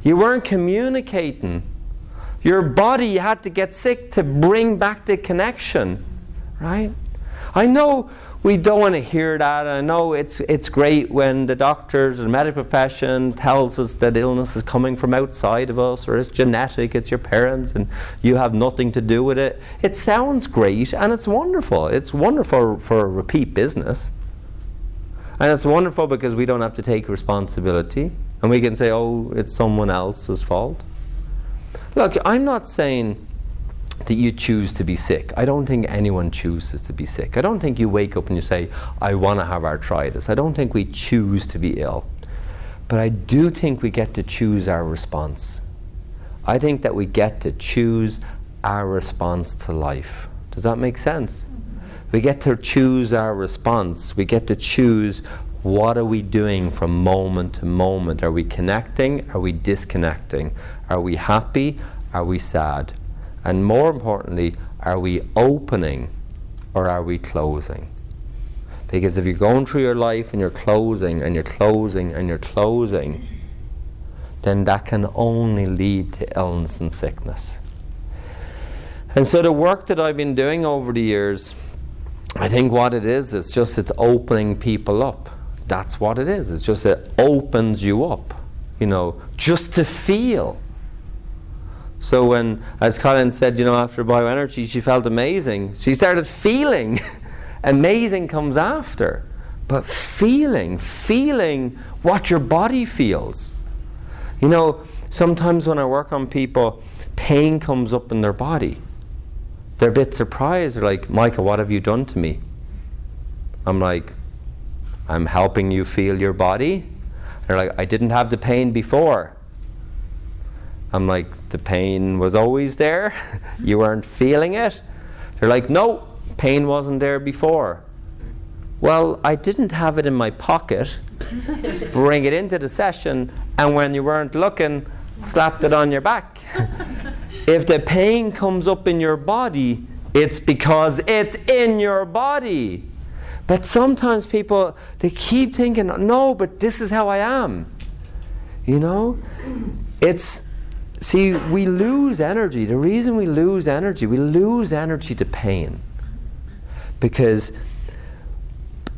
You weren't communicating. Your body had to get sick to bring back the connection, right? I know we don't want to hear that. I know it's great when the doctors and the medical profession tells us that illness is coming from outside of us, or it's genetic, it's your parents, and you have nothing to do with it. It sounds great, and it's wonderful. It's wonderful for repeat business. And it's wonderful because we don't have to take responsibility, and we can say, oh, it's someone else's fault. Look, I'm not saying that you choose to be sick. I don't think anyone chooses to be sick. I don't think you wake up and you say, I want to have arthritis. I don't think we choose to be ill. But I do think we get to choose our response. I think that we get to choose our response to life. Does that make sense? We get to choose our response. We get to choose, what are we doing from moment to moment? Are we connecting? Are we disconnecting? Are we happy? Are we sad? And more importantly, are we opening or are we closing? Because if you're going through your life and you're closing and you're closing and you're closing, then that can only lead to illness and sickness. And so the work that I've been doing over the years, I think what it is, it's opening people up. That's what it is. It's just, it opens you up, you know, just to feel. So when, as Colin said, you know, after bioenergy, she felt amazing. She started feeling. Amazing comes after. But feeling what your body feels. You know, sometimes when I work on people, pain comes up in their body. They're a bit surprised. They're like, Michael, what have you done to me? I'm like, I'm helping you feel your body. They're like, I didn't have the pain before. I'm like, the pain was always there? You weren't feeling it? They're like, no, pain wasn't there before. Well, I didn't have it in my pocket, bring it into the session, and when you weren't looking, slapped it on your back. If the pain comes up in your body, it's because it's in your body. But sometimes people, they keep thinking, no, but this is how I am. You know? See, we lose energy. The reason we lose energy to pain. Because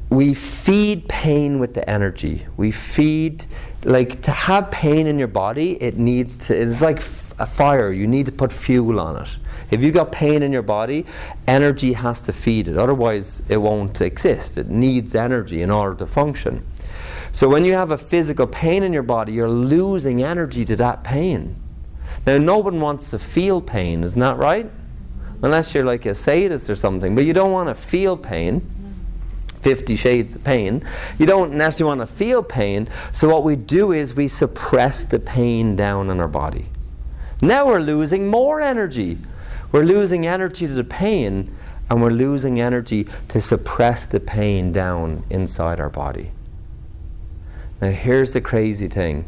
we feed pain with the energy. We feed, like, to have pain in your body, it's like a fire, you need to put fuel on it. If you've got pain in your body, energy has to feed it. Otherwise, it won't exist. It needs energy in order to function. So when you have a physical pain in your body, you're losing energy to that pain. Now, no one wants to feel pain, isn't that right? Unless you're like a sadist or something. But you don't want to feel pain. 50 shades of pain. You don't necessarily want to feel pain. So what we do is we suppress the pain down in our body. Now we're losing more energy. We're losing energy to the pain, and we're losing energy to suppress the pain down inside our body. Now here's the crazy thing.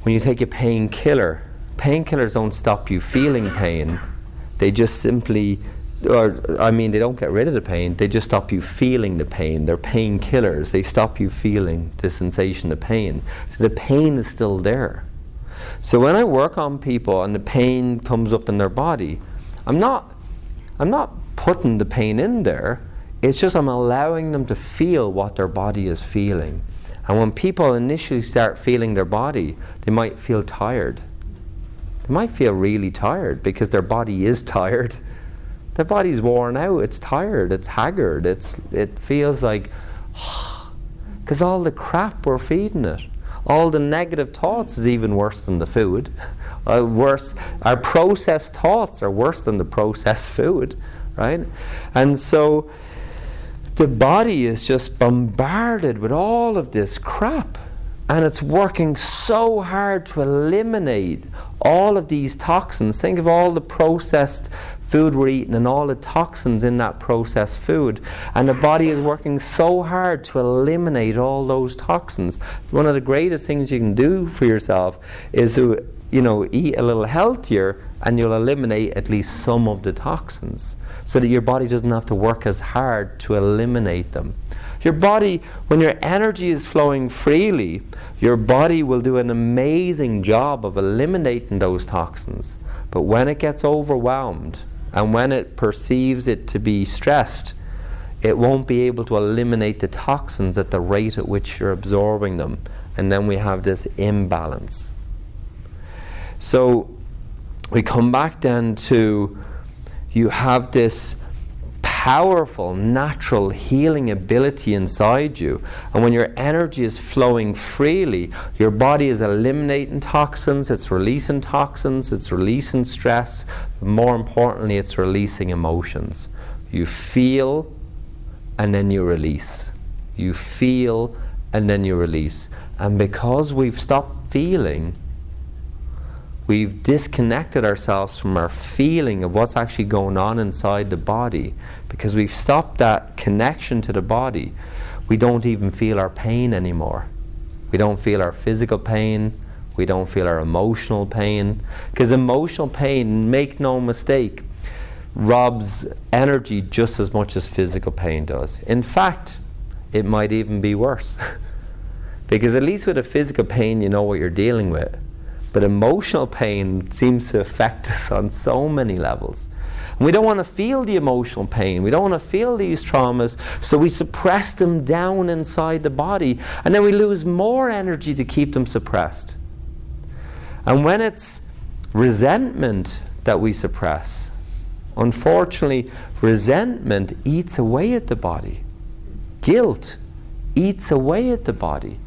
When you take a painkiller, painkillers don't stop you feeling pain. They just simply, they don't get rid of the pain. They just stop you feeling the pain. They're painkillers. They stop you feeling the sensation of pain. So the pain is still there. So when I work on people and the pain comes up in their body, I'm not putting the pain in there. It's just I'm allowing them to feel what their body is feeling. And when people initially start feeling their body, they might feel tired. They might feel really tired because their body is tired. Their body's worn out, it's tired, it's haggard, it feels like, because all the crap we're feeding it, all the negative thoughts is even worse than the food. Our processed thoughts are worse than the processed food, right? And so the body is just bombarded with all of this crap, and it's working so hard to eliminate all of these toxins. Think of all the processed food we're eating and all the toxins in that processed food, and the body is working so hard to eliminate all those toxins. One of the greatest things you can do for yourself is to eat a little healthier, and you'll eliminate at least some of the toxins so that your body doesn't have to work as hard to eliminate them. Your body, when your energy is flowing freely, your body will do an amazing job of eliminating those toxins. But when it gets overwhelmed and when it perceives it to be stressed, it won't be able to eliminate the toxins at the rate at which you're absorbing them. And then we have this imbalance. So we come back then to, you have this powerful, natural healing ability inside you. And when your energy is flowing freely, your body is eliminating toxins, it's releasing stress, but more importantly, it's releasing emotions. You feel, and then you release. You feel, and then you release. And because we've stopped feeling, we've disconnected ourselves from our feeling of what's actually going on inside the body. Because we've stopped that connection to the body, we don't even feel our pain anymore. We don't feel our physical pain. We don't feel our emotional pain. Because emotional pain, make no mistake, robs energy just as much as physical pain does. In fact, it might even be worse. Because at least with a physical pain, you know what you're dealing with. But emotional pain seems to affect us on so many levels. And we don't want to feel the emotional pain. We don't want to feel these traumas, so we suppress them down inside the body, and then we lose more energy to keep them suppressed. And when it's resentment that we suppress, unfortunately, resentment eats away at the body. Guilt eats away at the body,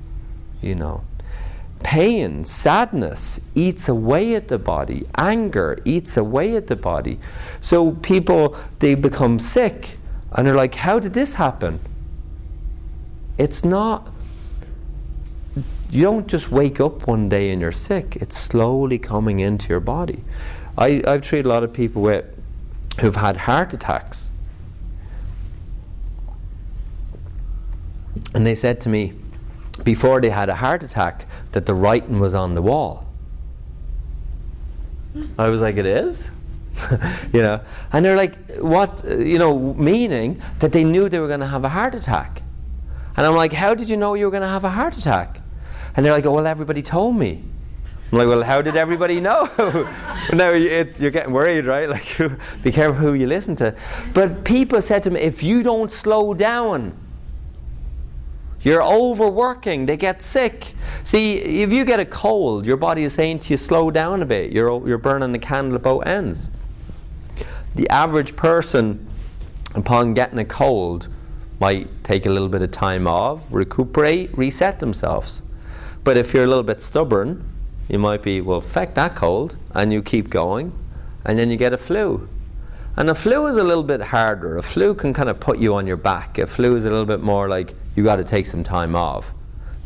Pain, sadness eats away at the body. Anger eats away at the body. So people, they become sick and they're like, how did this happen? It's not, you don't just wake up one day and you're sick. It's slowly coming into your body. I've treated a lot of people who've had heart attacks. And they said to me, before they had a heart attack, that the writing was on the wall. I was like, it is? And they're like, what, meaning that they knew they were going to have a heart attack. And I'm like, how did you know you were going to have a heart attack? And they're like, oh, well, everybody told me. I'm like, well, how did everybody know? Now you're getting worried, right? Like, be careful who you listen to. But people said to me, if you don't slow down, You're overworking, they get sick. See, if you get a cold, your body is saying to you, slow down a bit. You're burning the candle at both ends. The average person, upon getting a cold, might take a little bit of time off, recuperate, reset themselves. But if you're a little bit stubborn, you might be, well, feck that cold, and you keep going, and then you get a flu. And a flu is a little bit harder. A flu can kind of put you on your back. A flu is a little bit more like, you got to take some time off.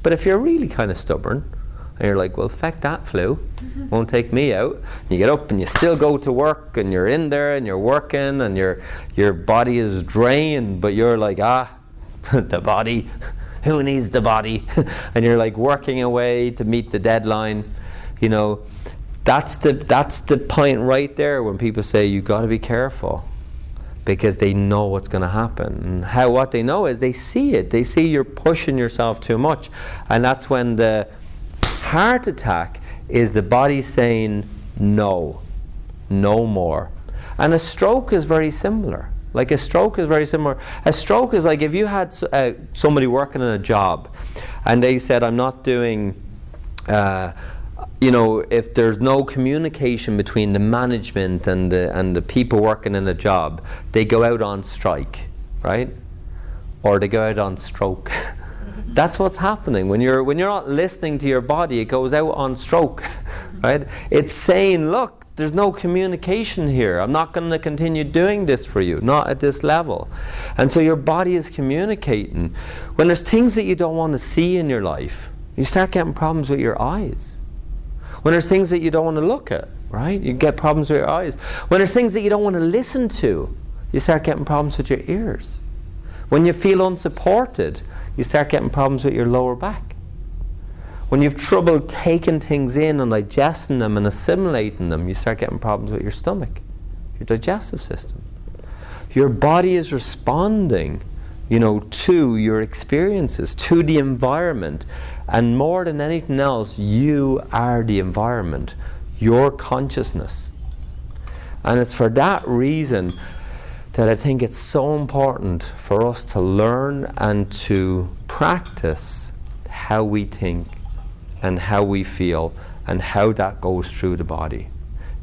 But if you're really kind of stubborn, and you're like, well, feck that flu, won't take me out. You get up and you still go to work, and you're in there and you're working, and your body is drained, but you're like, the body, who needs the body? And you're like working away to meet the deadline. You know, that's the point right there when people say you've got to be careful, because they know what's going to happen. And what they know is they see it. They see you're pushing yourself too much. And that's when the heart attack is the body saying no more. And a stroke is very similar. A stroke is like if you had somebody working in a job and they said, I'm not doing, if there's no communication between the management and the people working in a job, they go out on strike, right? Or they go out on stroke. That's what's happening. When you're not listening to your body, it goes out on stroke, right? It's saying, look, there's no communication here. I'm not going to continue doing this for you, not at this level. And so your body is communicating. When there's things that you don't want to see in your life, you start getting problems with your eyes. When there's things that you don't want to look at, right? You get problems with your eyes. When there's things that you don't want to listen to, you start getting problems with your ears. When you feel unsupported, you start getting problems with your lower back. When you have trouble taking things in and digesting them and assimilating them, you start getting problems with your stomach, your digestive system. Your body is responding, to your experiences, to the environment. And more than anything else, you are the environment, your consciousness. And it's for that reason that I think it's so important for us to learn and to practice how we think and how we feel and how that goes through the body.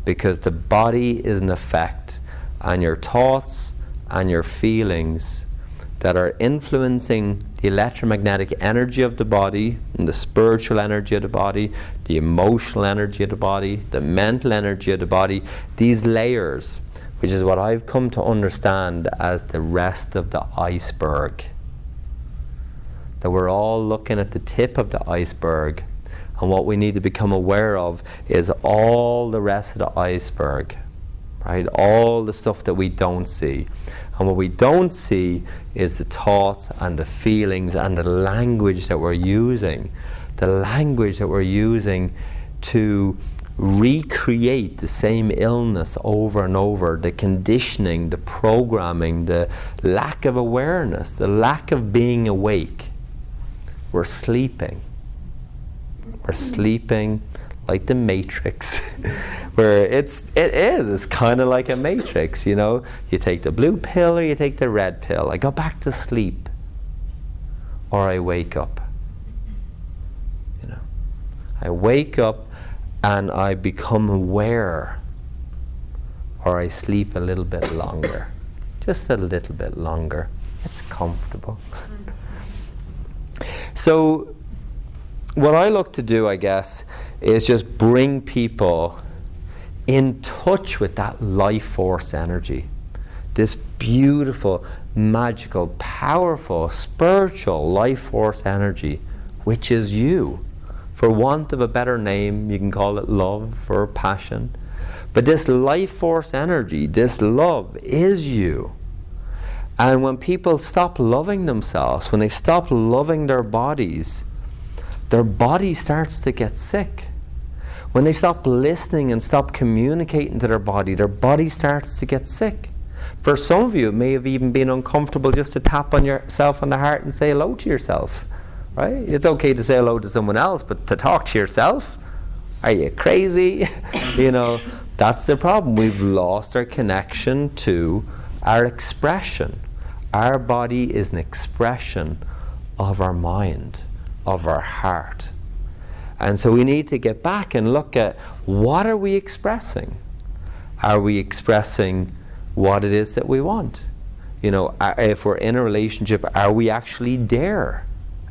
Because the body is an effect on your thoughts and your feelings that are influencing the electromagnetic energy of the body, and the spiritual energy of the body, the emotional energy of the body, the mental energy of the body, these layers, which is what I've come to understand as the rest of the iceberg. That we're all looking at the tip of the iceberg, and what we need to become aware of is all the rest of the iceberg, right? All the stuff that we don't see. And what we don't see is the thoughts and the feelings and the language that we're using. The language that we're using to recreate the same illness over and over. The conditioning, the programming, the lack of awareness, the lack of being awake. We're sleeping. We're sleeping like the Matrix, where it's kind of like a Matrix, You take the blue pill or you take the red pill. I go back to sleep, or I wake up. I wake up and I become aware, or I sleep a little bit longer, just a little bit longer. It's comfortable. So what I look to do, I guess, is just bring people in touch with that life force energy. This beautiful, magical, powerful, spiritual life force energy, which is you. For want of a better name, you can call it love or passion. But this life force energy, this love, is you. And when people stop loving themselves, when they stop loving their body starts to get sick. When they stop listening and stop communicating to their body starts to get sick. For some of you, it may have even been uncomfortable just to tap on yourself on the heart and say hello to yourself. Right? It's okay to say hello to someone else, but to talk to yourself? Are you crazy? That's the problem. We've lost our connection to our expression. Our body is an expression of our mind, of our heart. And so we need to get back and look at, what are we expressing? Are we expressing what it is that we want? You know, if we're in a relationship, are we actually there?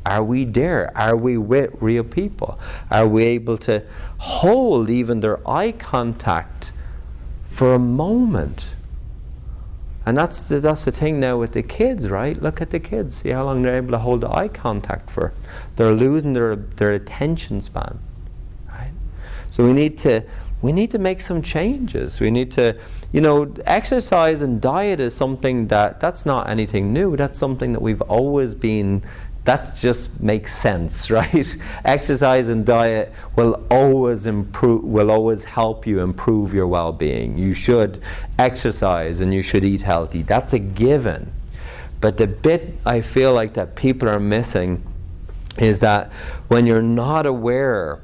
Are we there? Are we with real people? Are we able to hold even their eye contact for a moment? And that's the thing now with the kids, right? Look at the kids. See how long they're able to hold the eye contact for. They're losing their attention span, right? So we need to make some changes. We need to, you know, exercise and diet is something that's not anything new. That's something that we've always been. That just makes sense, right? Exercise and diet will always help you improve your well-being. You should exercise and you should eat healthy. That's a given. But the bit I feel like that people are missing is that when you're not aware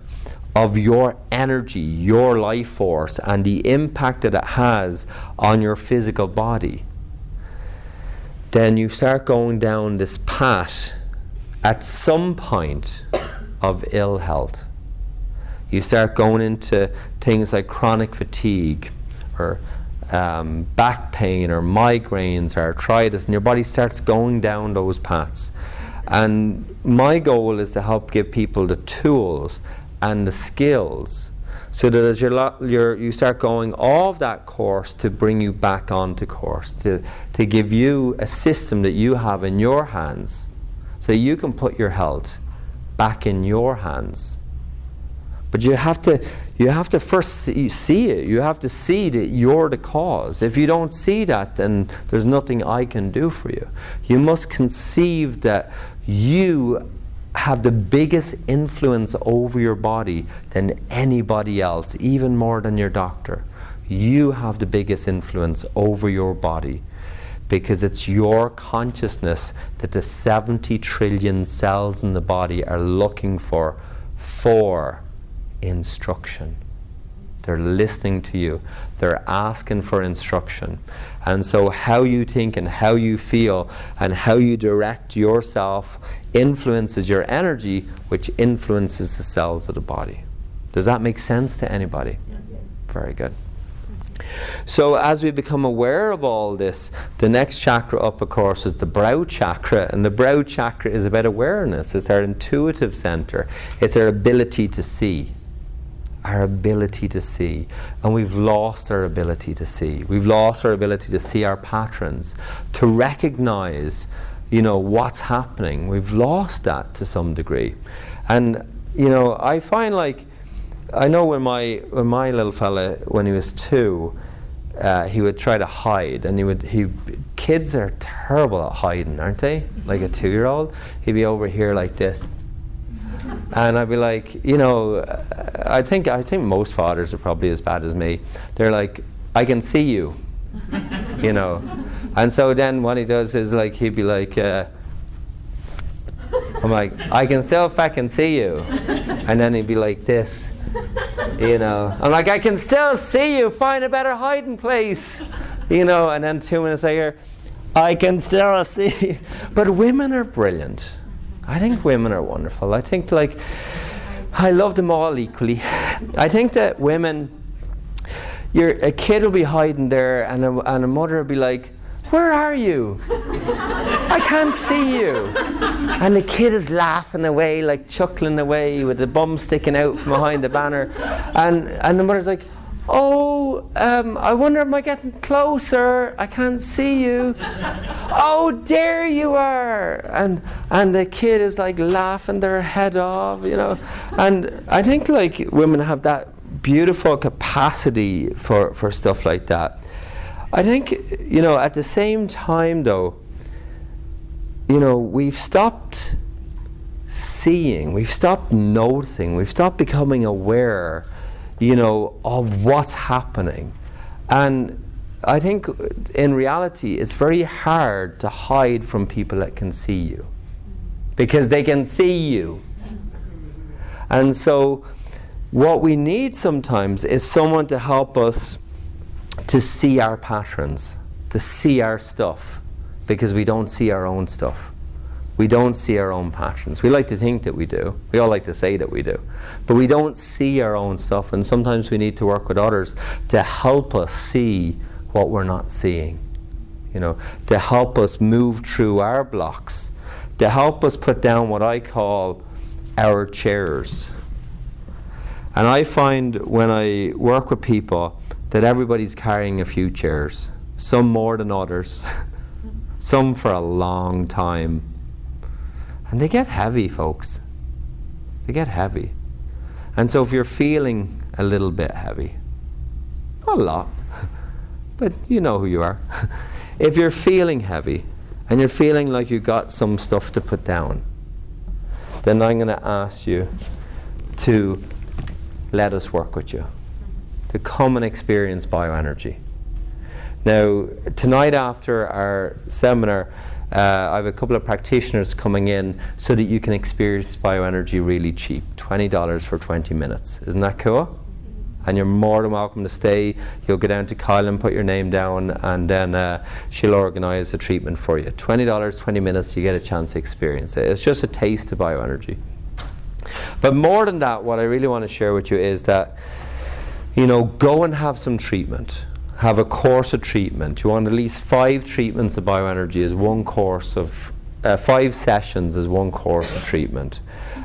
of your energy, your life force, and the impact that it has on your physical body, then you start going down this path at some point of ill health. You start going into things like chronic fatigue, or back pain, or migraines, or arthritis, and your body starts going down those paths. And my goal is to help give people the tools and the skills, so that as you start going off that course, to bring you back onto course, to give you a system that you have in your hands, so you can put your health back in your hands. But you have to first see it. You have to see that you're the cause. If you don't see that, then there's nothing I can do for you. You must conceive that you have the biggest influence over your body than anybody else, even more than your doctor. You have the biggest influence over your body, because it's your consciousness that the 70 trillion cells in the body are looking for instruction. They're listening to you. They're asking for instruction. And so how you think and how you feel and how you direct yourself influences your energy, which influences the cells of the body. Does that make sense to anybody? Yes. Very good. So as we become aware of all this, the next chakra up, of course, is the brow chakra. And the brow chakra is about awareness. It's our intuitive center. It's our ability to see. Our ability to see. And we've lost our ability to see. We've lost our ability to see our patterns, to recognize, you know, what's happening. We've lost that to some degree. And, you know, I find like, I know when my little fella, when he was 2, he would try to hide, and kids are terrible at hiding, aren't they? Like a 2-year-old, he'd be over here like this, and I'd be like, you know, I think most fathers are probably as bad as me. They're like, I can see you, you know, and so then what he does is like, he'd be like, I'm like, I can still fucking see you, and then he'd be like this. You know, I'm like, I can still see you, find a better hiding place, you know, and then 2 minutes later, I can still see you. But women are brilliant. I think women are wonderful. I think, like, I love them all equally. I think that women, a kid will be hiding there, and a mother will be like, where are you? I can't see you. And the kid is laughing away, like chuckling away with the bum sticking out from behind the banner. And the mother's like, oh, I wonder am I getting closer? I can't see you. Oh, there you are. And the kid is like laughing their head off, you know. And I think like women have that beautiful capacity for stuff like that. I think, you know, at the same time though, you know, we've stopped seeing, we've stopped noticing, we've stopped becoming aware, you know, of what's happening. And I think in reality it's very hard to hide from people that can see you, because they can see you. And so what we need sometimes is someone to help us to see our patterns, to see our stuff, because we don't see our own stuff. We don't see our own patterns. We like to think that we do. We all like to say that we do. But we don't see our own stuff, and sometimes we need to work with others to help us see what we're not seeing. You know, to help us move through our blocks, to help us put down what I call our chairs. And I find when I work with people that everybody's carrying a few chairs, some more than others, some for a long time. And they get heavy, folks. They get heavy. And so if you're feeling a little bit heavy, not a lot, but you know who you are. If you're feeling heavy and you're feeling like you've got some stuff to put down, then I'm going to ask you to let us work with you, to come and experience bioenergy. Now, tonight after our seminar, I have a couple of practitioners coming in so that you can experience bioenergy really cheap, $20 for 20 minutes. Isn't that cool? And you're more than welcome to stay. You'll go down to Kyle and put your name down, and then she'll organise a treatment for you. $20, 20 minutes, you get a chance to experience it. It's just a taste of bioenergy. But more than that, what I really want to share with you is that, you know, go and have some treatment. Have a course of treatment. You want at least 5 treatments of bioenergy as one course of, 5 sessions as one course of treatment.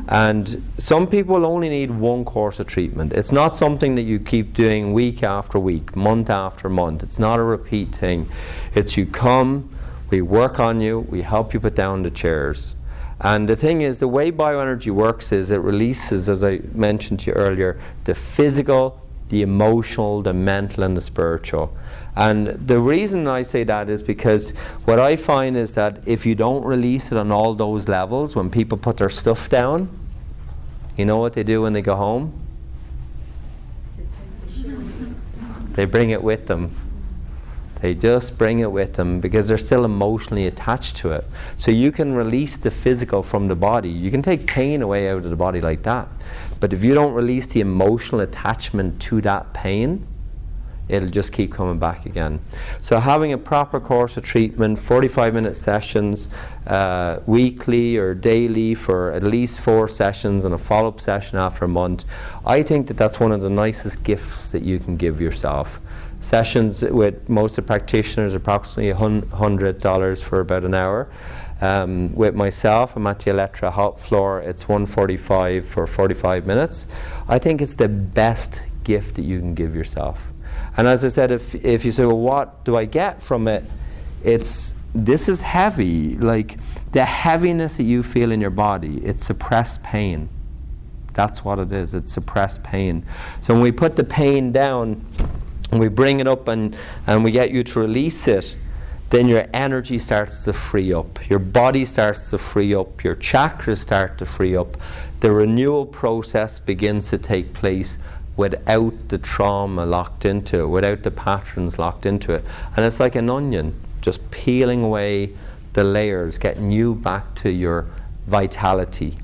And some people only need one course of treatment. It's not something that you keep doing week after week, month after month. It's not a repeat thing. It's you come, we work on you, we help you put down the chairs. And the thing is, the way bioenergy works is it releases, as I mentioned to you earlier, the physical, the emotional, the mental, and the spiritual. And the reason I say that is because what I find is that if you don't release it on all those levels, when people put their stuff down, you know what they do when they go home? They bring it with them. They just bring it with them because they're still emotionally attached to it. So you can release the physical from the body. You can take pain away out of the body like that. But if you don't release the emotional attachment to that pain, it'll just keep coming back again. So having a proper course of treatment, 45-minute sessions, weekly or daily for at least 4 sessions and a follow-up session after a month, I think that that's one of the nicest gifts that you can give yourself. Sessions with most of the practitioners are approximately $100 for about an hour. With myself, I'm at the Electra hot floor. It's $145 for 45 minutes. I think it's the best gift that you can give yourself. And as I said, if you say, well, what do I get from it? This is heavy. Like the heaviness that you feel in your body, it's suppressed pain. That's what it is. It's suppressed pain. So when we put the pain down, and we bring it up and we get you to release it, then your energy starts to free up. Your body starts to free up. Your chakras start to free up. The renewal process begins to take place without the trauma locked into it, without the patterns locked into it. And it's like an onion, just peeling away the layers, getting you back to your vitality.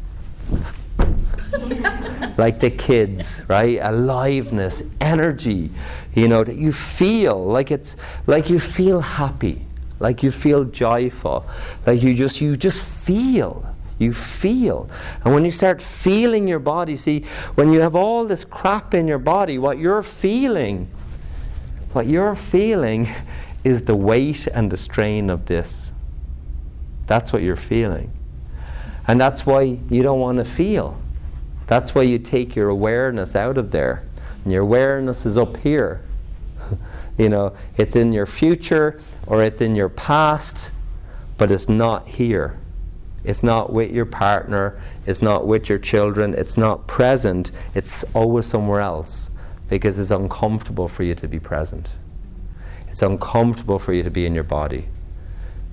Like the kids, right? Aliveness, energy, you know, that you feel like it's like you feel happy, like you feel joyful, like you just feel. You feel. And when you start feeling your body, see, when you have all this crap in your body, what you're feeling is the weight and the strain of this. That's what you're feeling. And that's why you don't want to feel. That's why you take your awareness out of there. And your awareness is up here. You know, it's in your future or it's in your past, but it's not here. It's not with your partner. It's not with your children. It's not present. It's always somewhere else because it's uncomfortable for you to be present. It's uncomfortable for you to be in your body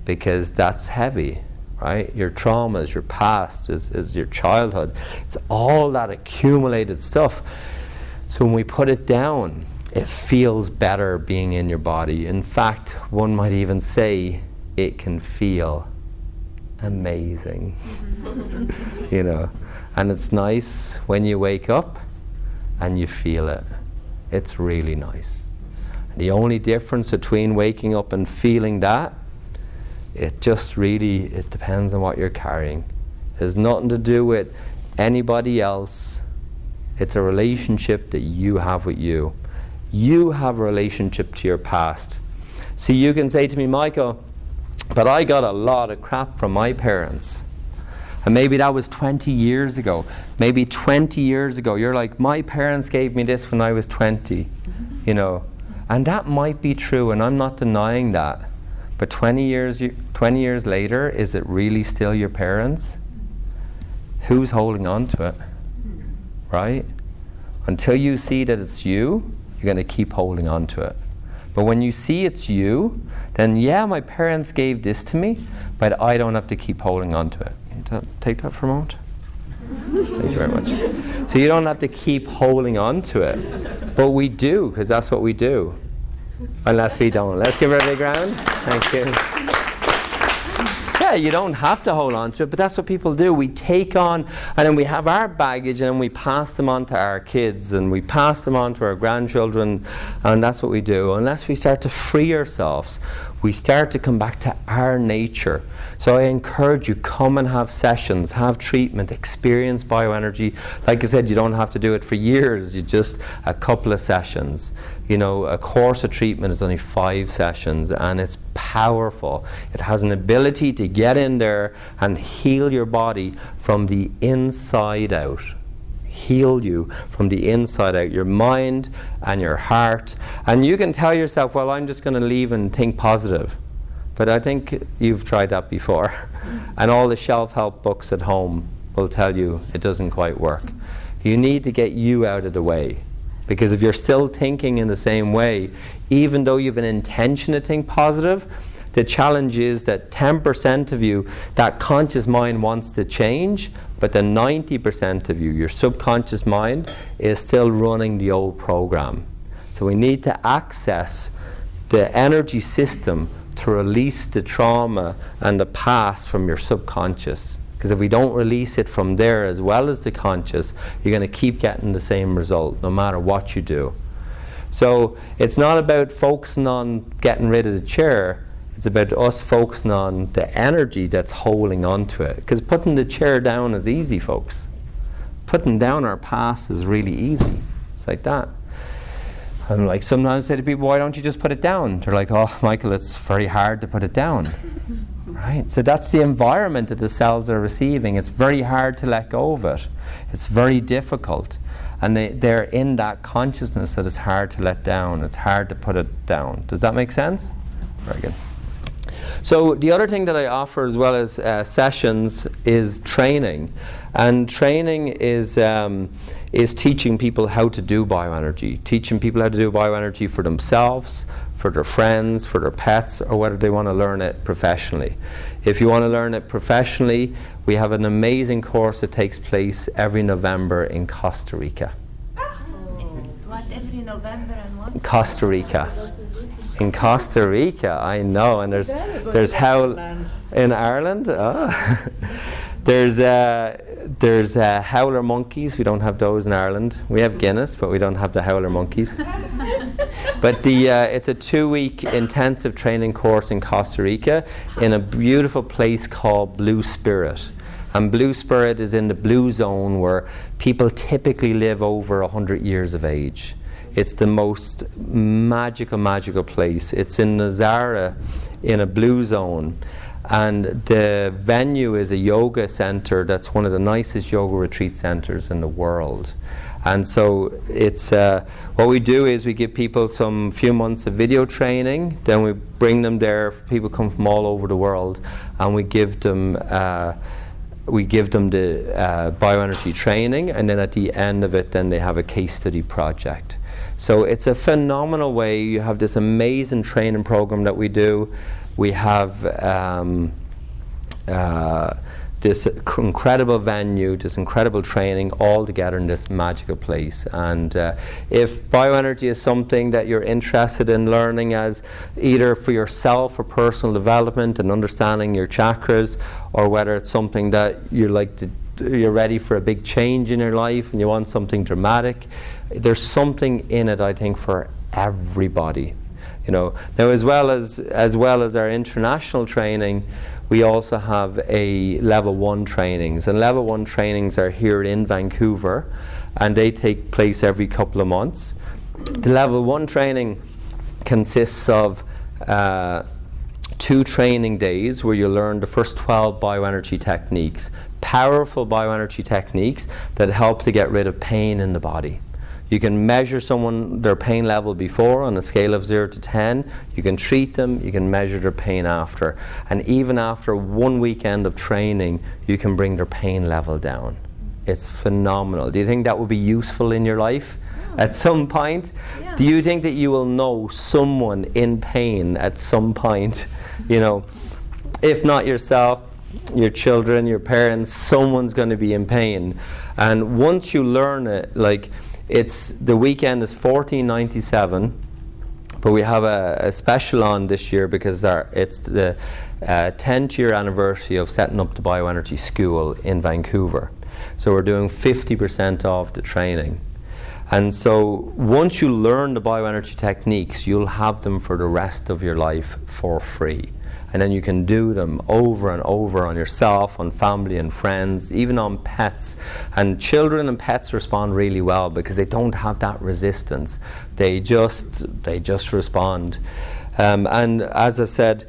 because that's heavy. Right? Your traumas, your past, is your childhood. It's all that accumulated stuff. So when we put it down, it feels better being in your body. In fact, one might even say it can feel amazing. You know, and it's nice when you wake up and you feel it. It's really nice. The only difference between waking up and feeling that It just really, it depends on what you're carrying. It has nothing to do with anybody else. It's a relationship that you have with you. You have a relationship to your past. See, you can say to me, Michael, but I got a lot of crap from my parents. And maybe that was 20 years ago. Maybe 20 years ago, you're like, my parents gave me this when I was 20, you know. And that might be true, and I'm not denying that. But 20 years later, is it really still your parents? Who's holding on to it? Right? Until you see that it's you, you're going to keep holding on to it. But when you see it's you, then yeah, my parents gave this to me, but I don't have to keep holding on to it. Take that for a moment. Thank you very much. So you don't have to keep holding on to it. But we do, because that's what we do. Unless we don't. Let's give her a big round. Thank you. Yeah, you don't have to hold on to it, but that's what people do. We take on, and then we have our baggage, and then we pass them on to our kids, and we pass them on to our grandchildren, and that's what we do. Unless we start to free ourselves, we start to come back to our nature. So I encourage you, come and have sessions, have treatment, experience bioenergy. Like I said, you don't have to do it for years, you just a couple of sessions. You know, a course of treatment is only 5 sessions, and it's powerful. It has an ability to get in there and heal your body from the inside out. Heal you from the inside out, your mind and your heart. And you can tell yourself, well, I'm just going to leave and think positive. But I think you've tried that before. And all the self-help books at home will tell you it doesn't quite work. You need to get you out of the way. Because if you're still thinking in the same way, even though you have an intention to think positive, the challenge is that 10% of you, that conscious mind wants to change, but the 90% of you, your subconscious mind, is still running the old program. So we need to access the energy system to release the trauma and the past from your subconscious. Because if we don't release it from there as well as the conscious, you're going to keep getting the same result no matter what you do. So it's not about focusing on getting rid of the chair. It's about us focusing on the energy that's holding on to it. Because putting the chair down is easy, folks. Putting down our past is really easy. It's like that. And like sometimes I say to people, why don't you just put it down? They're like, oh, Michael, it's very hard to put it down. Right? So that's the environment that the cells are receiving. It's very hard to let go of it. It's very difficult. And they're in that consciousness that it's hard to let down. It's hard to put it down. Does that make sense? Very good. So the other thing that I offer as well as sessions is training. And training is teaching people how to do bioenergy. Teaching people how to do bioenergy for themselves, for their friends, for their pets, or whether they want to learn it professionally. If you want to learn it professionally, we have an amazing course that takes place every November in Costa Rica. What, every November and what? Costa Rica. In Costa Rica, I know, and there's Howl in Ireland. Oh. There's howler monkeys. We don't have those in Ireland. We have Guinness, but we don't have the howler monkeys. But it's a 2-week intensive training course in Costa Rica in a beautiful place called Blue Spirit. And Blue Spirit is in the blue zone where people typically live over 100 years of age. It's the most magical place. It's in Nazara in a blue zone. And the venue is a yoga center that's one of the nicest yoga retreat centers in the world. And so it's what we do is we give people some few months of video training, then we bring them there. People come from all over the world, and we give them the bioenergy training, and then at the end of it, then they have a case study project. So it's a phenomenal way. You have this amazing training program that we do. We have this incredible venue, this incredible training, all together in this magical place. And if bioenergy is something that you're interested in learning as either for yourself or personal development and understanding your chakras, or whether it's something that you're ready for a big change in your life and you want something dramatic, there's something in it, I think, for everybody. you know. Now, as well as our international training, we also have a level 1 trainings, and level 1 trainings are here in Vancouver, and they take place every couple of months. The level 1 training consists of 2 training days where you learn the first 12 bioenergy techniques, powerful bioenergy techniques that help to get rid of pain in the body. You can measure their pain level before on a scale of 0 to 10. You can treat them, you can measure their pain after. And even after 1 weekend of training, you can bring their pain level down. It's phenomenal. Do you think that would be useful in your life at some point? Yeah. Do you think that you will know someone in pain at some point? You know, if not yourself, your children, your parents, someone's going to be in pain. And once you learn it, like, the weekend is $14.97, but we have a special on this year because it's the 10th year anniversary of setting up the bioenergy school in Vancouver. So we're doing 50% off the training. And so once you learn the bioenergy techniques, you'll have them for the rest of your life for free. And then you can do them over and over on yourself, on family and friends, even on pets. And children and pets respond really well because they don't have that resistance. They just respond. And as I said,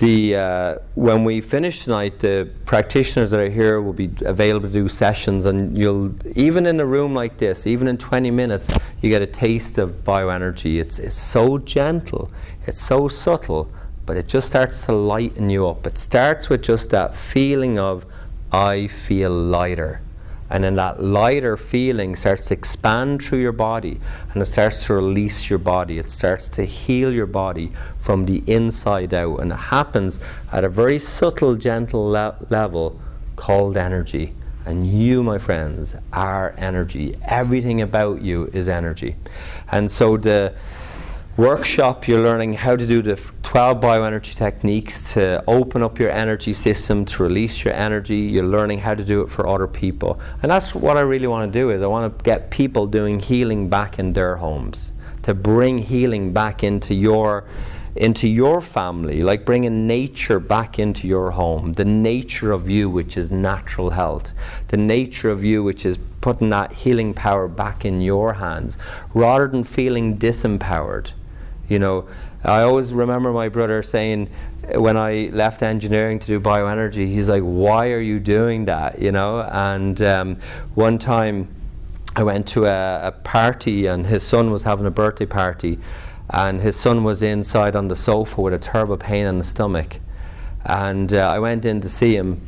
when we finish tonight, the practitioners that are here will be available to do sessions, and even in a room like this, even in 20 minutes, you get a taste of bioenergy. It's so gentle, it's so subtle, but it just starts to lighten you up. It starts with just that feeling of, I feel lighter. And then that lighter feeling starts to expand through your body, and it starts to release your body. It starts to heal your body from the inside out, and it happens at a very subtle, gentle level called energy. And you, my friends, are energy. Everything about you is energy. And so the workshop, you're learning how to do the 12 bioenergy techniques to open up your energy system, to release your energy. You're learning how to do it for other people. And that's what I really want to do, is I want to get people doing healing back in their homes, to bring healing back into your family, like bringing nature back into your home, the nature of you, which is natural health, the nature of you, which is putting that healing power back in your hands, rather than feeling disempowered. You know, I always remember my brother saying, when I left engineering to do bioenergy, he's like, why are you doing that? You know, and one time I went to a party, and his son was having a birthday party, and his son was inside on the sofa with a terrible pain in the stomach. And I went in to see him,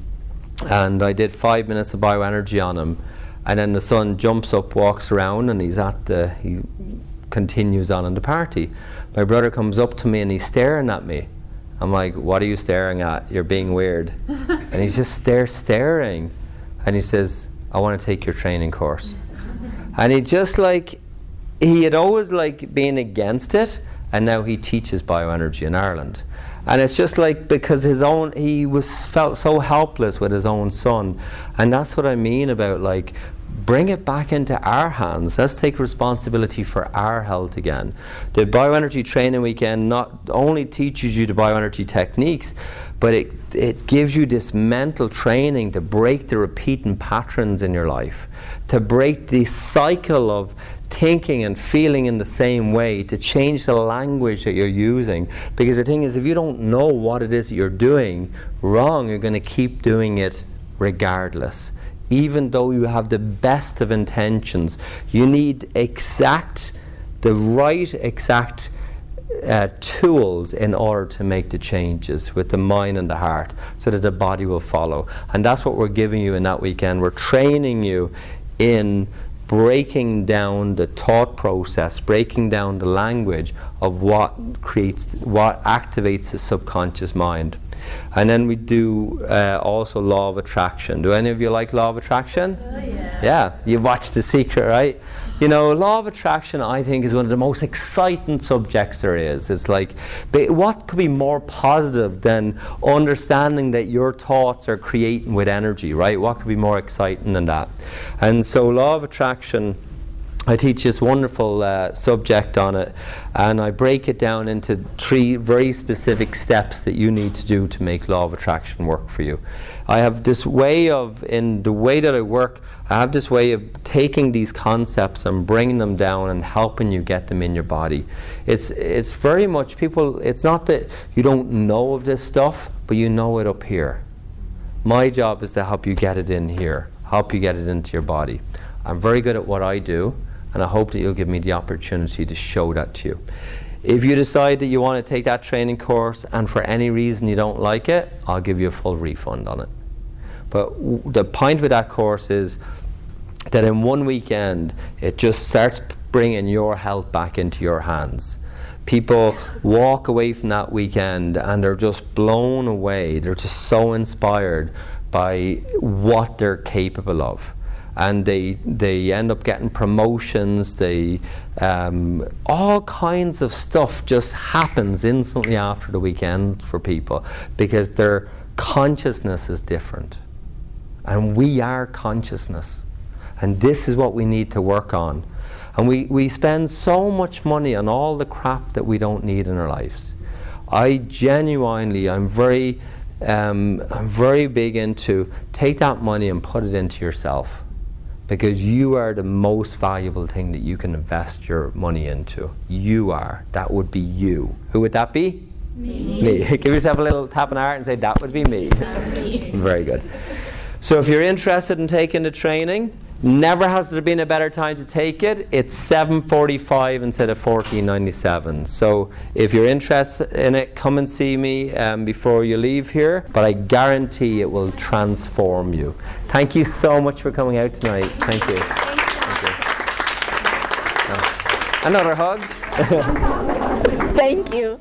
and I did 5 minutes of bioenergy on him. And then the son jumps up, walks around, and he continues on in the party. My brother comes up to me and he's staring at me. I'm like, what are you staring at? You're being weird. And he's just staring. And he says, I want to take your training course. And he had always been against it, and now he teaches bioenergy in Ireland. And it's just because he felt so helpless with his own son. And that's what I mean about bring it back into our hands. Let's take responsibility for our health again. The bioenergy training weekend not only teaches you the bioenergy techniques, but it gives you this mental training to break the repeating patterns in your life, to break the cycle of thinking and feeling in the same way, to change the language that you're using. Because the thing is, if you don't know what it is that you're doing wrong, you're going to keep doing it regardless. Even though you have the best of intentions, you need the right exact tools in order to make the changes with the mind and the heart, so that the body will follow. And that's what we're giving you in that weekend. We're training you in breaking down the thought process, breaking down the language of what activates the subconscious mind. And then we do also law of attraction. Do any of you like law of attraction? Oh, yeah. Yeah, you've watched The Secret, right? You know, law of attraction, I think, is one of the most exciting subjects there is. It's what could be more positive than understanding that your thoughts are creating with energy, right? What could be more exciting than that? And so law of attraction I teach this wonderful subject on it, and I break it down into 3 very specific steps that you need to do to make law of attraction work for you. I have this way of, in the way that I work, I have this way of taking these concepts and bringing them down and helping you get them in your body. It's very much, people, it's not that you don't know of this stuff, but you know it up here. My job is to help you get it in here, help you get it into your body. I'm very good at what I do, and I hope that you'll give me the opportunity to show that to you. If you decide that you want to take that training course and for any reason you don't like it, I'll give you a full refund on it. But the point with that course is that in one weekend, it just starts bringing your health back into your hands. People walk away from that weekend and they're just blown away. They're just so inspired by what they're capable of. And they end up getting promotions, all kinds of stuff just happens instantly after the weekend for people because their consciousness is different. And we are consciousness. And this is what we need to work on. And we spend so much money on all the crap that we don't need in our lives. I'm very big into take that money and put it into yourself. Because you are the most valuable thing that you can invest your money into. You are. That would be you. Who would that be? Me. Give yourself a little tap on the heart and say, that would be me. Me. Very good. So if you're interested in taking the training, never has there been a better time to take it. It's $745 instead of $1497. So if you're interested in it, come and see me before you leave here. But I guarantee it will transform you. Thank you so much for coming out tonight. Thank you. Thank you. Another hug. Thank you.